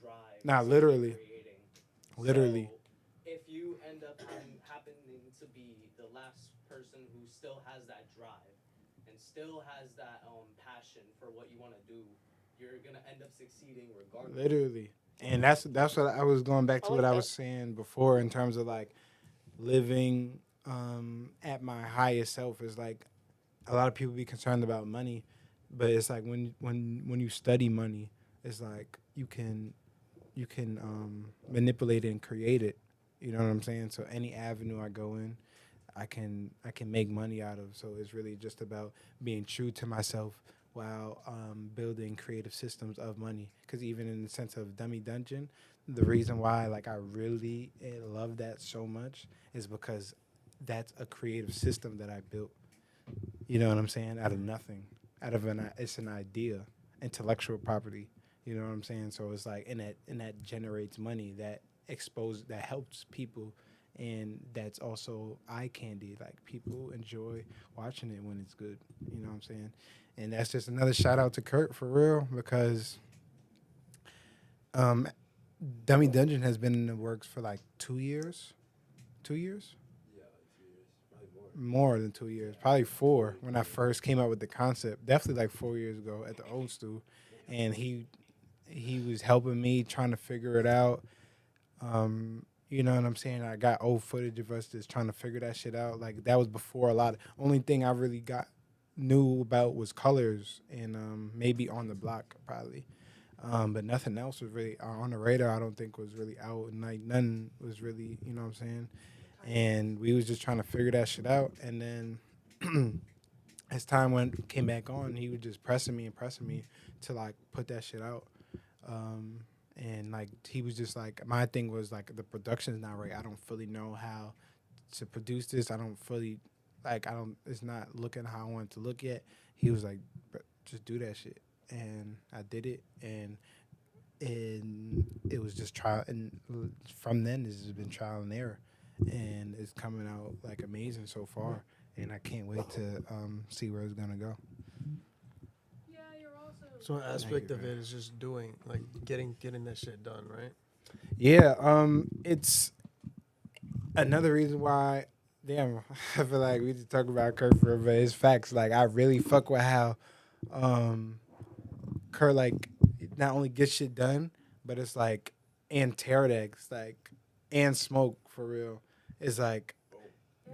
drive. Nah, to literally. keep creating. Literally. So, if you end up happening to be the last person who still has that drive and still has that passion for what you want to do, you're gonna end up succeeding regardless. Literally. And that's what I was going back to I what like I that. was saying before in terms of like living at my highest self is like a lot of people be concerned about money, but it's like when you study money, it's like you can manipulate it and create it. You know what I'm saying? So any avenue I go in, I can make money out of. So it's really just about being true to myself while building creative systems of money. Because even in the sense of Dummy Dungeon, the reason why like I really love that so much is because that's a creative system that I built. You know what I'm saying? Out of nothing, out of it's an idea, intellectual property. You know what I'm saying? So it's like, and that generates money that helps people, and that's also eye candy. Like people enjoy watching it when it's good. You know what I'm saying? And that's just another shout out to Kurt for real because um, Dummy Dungeon has been in the works for like 2 years. 2 years? Yeah, like 2 years, probably More than 2 years, probably four when I first came up with the concept. Definitely like 4 years ago at the old stool, and he was helping me trying to figure it out. You know what I'm saying? I got old footage of us just trying to figure that shit out. Like that was before a lot. Only thing I really got knew about was colors and maybe on the block probably. But nothing else was really on the radar. I don't think was really out, and like none was really, you know what I'm saying. And we was just trying to figure that shit out. And then as time came back on, he was just pressing me to like put that shit out. And like he was just like my thing was like the production's not right. I don't fully know how to produce this. I don't fully like I don't. It's not looking how I want it to look yet. He was like, just do that shit, and I did it, and it was just trial. And from then, this has been trial and error, and it's coming out like amazing so far. And I can't wait to see where it's gonna go. Yeah, you're awesome. So an aspect you, of it is just doing, like getting that shit done, right? Yeah, it's another reason why. Damn, I feel like we just talk about Kurt for, but it's facts. Like I really fuck with how Kurt like not only gets shit done, but it's like and Pterodex like and Smoke for real. It's like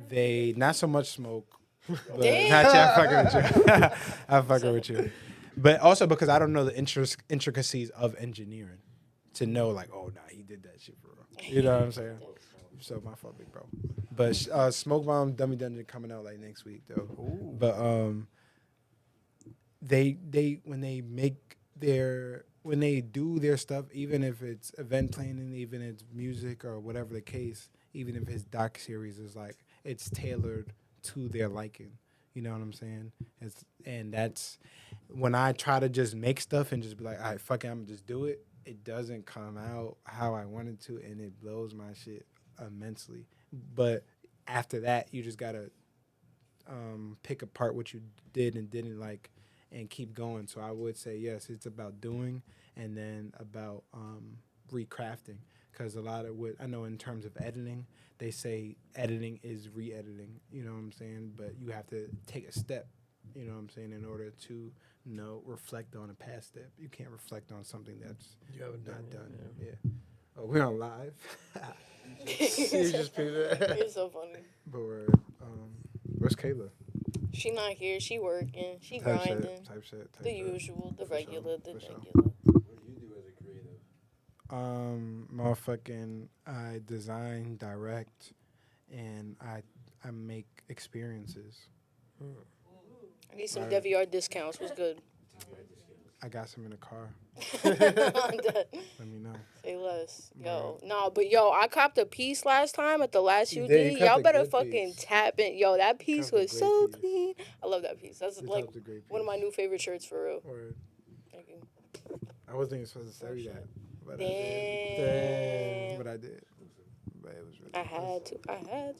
they not so much Smoke, but Damn. not you. I'm fucking with you. I'm fucking with you. But also because I don't know the intricacies of engineering to know like, oh nah, he did that shit for real. You know what I'm saying? So my fault, big bro. But Smoke Bomb Dummy Dungeon coming out like next week though. Ooh. But they when they do their stuff, even if it's event planning, even if it's music or whatever the case, even if his doc series is like it's tailored to their liking. You know what I'm saying? And that's when I try to just make stuff and just be like, all right, fuck it, I'm gonna just do it. It doesn't come out how I wanted to, and it blows my shit immensely. But after that, you just gotta pick apart what you did and didn't like and keep going. So I would say yes, it's about doing and then about recrafting. Because a lot of what I know in terms of editing, they say editing is re-editing. You know what I'm saying? But you have to take a step You know what I'm saying? In order to, reflect on a past step, you can't reflect on something that's You haven't not done done. it. Yeah. Oh, we're on live. You just picked it. You're so funny. But where's Kayla? She not here. She working. She Type shit. grinding. Type shit. Type The shit. usual. The For sure, regular. The for sure. regular. What do you do as a creative? Motherfucking, I design, direct, and I make experiences. I need some Right. DeVR discounts. What's good? I got some in the car. I'm dead. Let me know. Say less. Yo. No, but yo, I copped a piece last time at the last You UD. did? You copped Y'all a better good fucking piece. tap in. Yo, that piece copped a was great so piece. clean. I love that piece. That's You like copped a great one of my piece. new favorite shirts for real. Word. Thank you. I wasn't even supposed to say that, but I Damn. did. Damn. But I did. But it was really. I had to.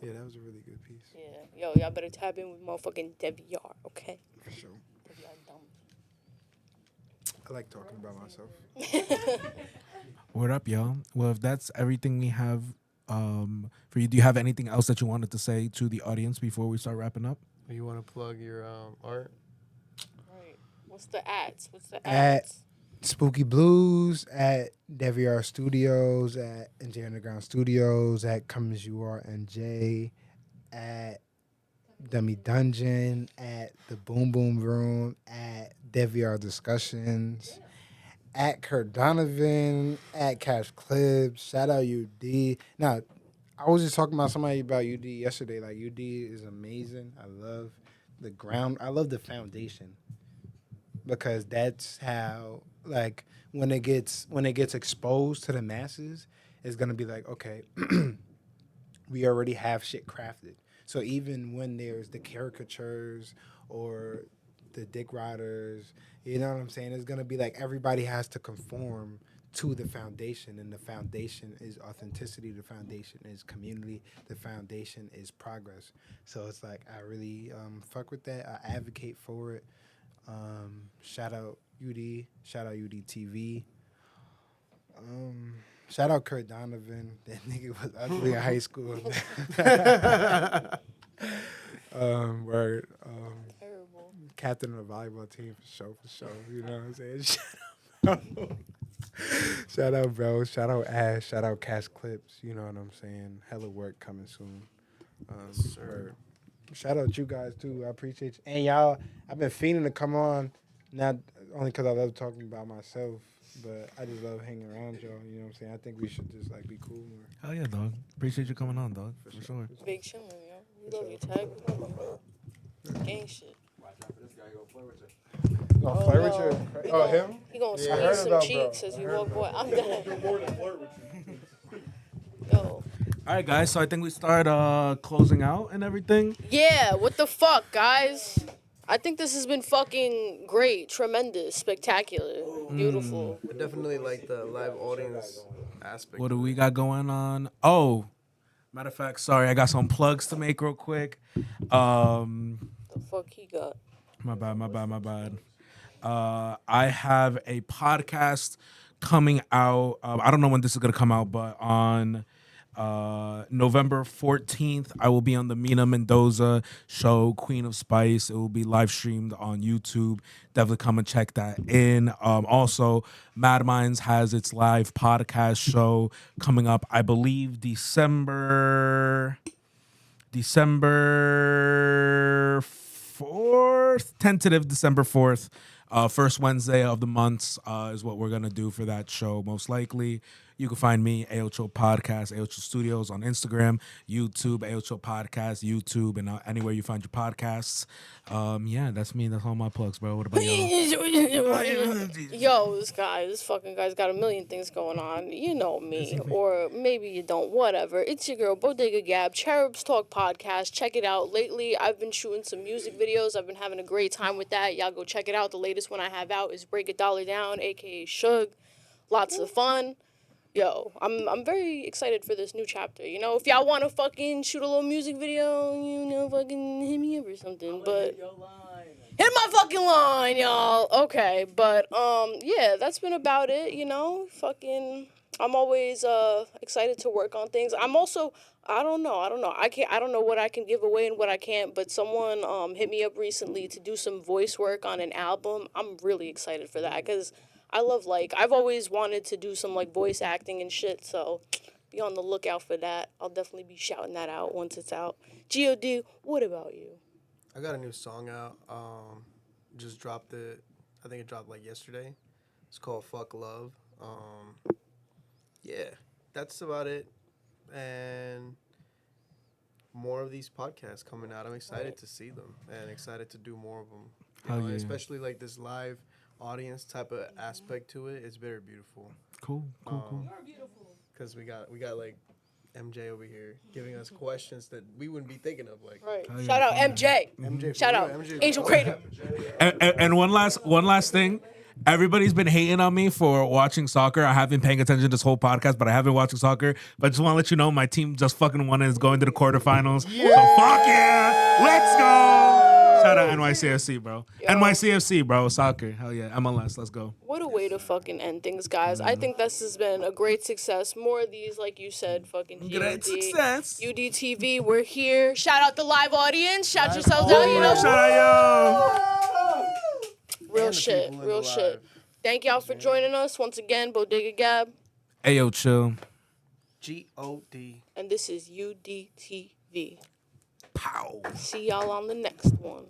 Yeah, that was a really good piece. Yeah. Yo, y'all better tap in with motherfucking DeVR, okay? For sure. DeVR dumb. I like talking about myself. What up, y'all? Well, if that's everything we have for you, do you have anything else that you wanted to say to the audience before we start wrapping up? You want to plug your art? Right. What's the ads? At Ads? Spooky Blues, at DeVR Studios, at NJ Underground Studios, at Come As You Are NJ, at Dummy Dungeon, at the Boom Boom Room, at DeVR Discussions, at Kurt Donovan, at Cash Clips. Shout out UD. Now, I was just talking about somebody about UD yesterday. Like, UD is amazing. I love the ground. I love the foundation, because that's how, like, when it gets exposed to the masses, it's gonna be like, okay, we already have shit crafted. So even when there's the caricatures or the dick riders, you know what I'm saying? It's gonna be like everybody has to conform to the foundation, and the foundation is authenticity. The foundation is community. The foundation is progress. So it's like I really fuck with that. I advocate for it. Shout out UD. Shout out UDTV. Shout out Kurt Donovan. That nigga was ugly in high school. Word. Terrible. Captain of the volleyball team for sure. You know what I'm saying? Shout out. Shout out, bro. Shout out Ash. Shout out Cash Clips. You know what I'm saying? Hella work coming soon. Word. Shout out you guys too. I appreciate you. And y'all, I've been fiending to come on, not only because I love talking about myself, but I just love hanging around y'all. You know what I'm saying? I think we should just like be cool more. Hell yeah, dog. Appreciate you coming on, dog. For sure. Big chillin', yo. We love you, Tag. Gang shit. Watch out for this guy. Go play with you. No, Oh, flirt with no. you. He Oh, gon- him? He gonna Yeah. I squeeze heard some about, cheeks bro. as I you heard walk about. by. I'm dead. More than flirt with you. Yo. All right, guys. So I think we start closing out and everything. Yeah, what the fuck, guys? I think this has been fucking great, tremendous, spectacular, beautiful. I definitely like the live audience aspect. What do we got going on? Oh, matter of fact, sorry, I got some plugs to make real quick. The fuck he got? My bad. I have a podcast coming out. I don't know when this is gonna come out, but on November 14th, I will be on the Mina Mendoza show, Queen of Spice. It will be live streamed on YouTube. Definitely come and check that in. Also, Mad Minds has its live podcast show coming up, I believe, December 4th, tentative December 4th. First Wednesday of the month is what we're going to do for that show, most likely. You can find me, Aocho Podcast, Aocho Studios on Instagram, YouTube, Aocho Podcast, YouTube, and anywhere you find your podcasts. Yeah, that's me. That's all my plugs, bro. What about y'all? Yo, this fucking guy's got a million things going on. You know me. Or maybe you don't. Whatever. It's your girl, Bodega Gab, Cherubs Talk Podcast. Check it out. Lately, I've been shooting some music videos. I've been having a great time with that. Y'all go check it out. The latest one I have out is Break a Dollar Down, aka Shug. Lots of fun. Yo, I'm very excited for this new chapter. You know, if y'all want to fucking shoot a little music video, you know, fucking hit me up or something. But hit my fucking line, y'all. Okay, but yeah, that's been about it. You know, fucking I'm always excited to work on things. I'm also I don't know. I don't know what I can give away and what I can't, but someone hit me up recently to do some voice work on an album. I'm really excited for that cuz I love like I've always wanted to do some like voice acting and shit, so be on the lookout for that. I'll definitely be shouting that out once it's out. God, what about you? I got a new song out. Just dropped it. I think it dropped like yesterday. It's called "Fuck Love." Yeah, that's about it. And more of these podcasts coming out. I'm excited to see them and excited to do more of them. Hell yeah. Especially like this live audience type of aspect to it. It's very beautiful. Cool. Because we got like MJ over here giving us questions that we wouldn't be thinking of. Like, Right. Oh, yeah, Shout out fine. MJ. MJ, Shout for out real, MJ, Angel Crater. And one last thing. Everybody's been hating on me for watching soccer. I have been paying attention this whole podcast, but I haven't been watching soccer. But I just want to let you know my team just fucking won and is going to the quarterfinals. So fuck yeah. Let's go. Shout out NYCFC, bro. Yo. NYCFC, bro. Soccer. Hell yeah. MLS. Let's go. What a way to fucking end things, guys. I think this has been a great success. More of these, like you said, fucking Great GOD. success. UDTV, we're here. Shout out the live audience. Shout yourselves out, you know. Shout out, Real And the shit, people in real the shit. live. Thank y'all for joining us once again, Bodega Gab. yo. Ayo, chill. God. And this is UDTV. Pow. See y'all on the next one.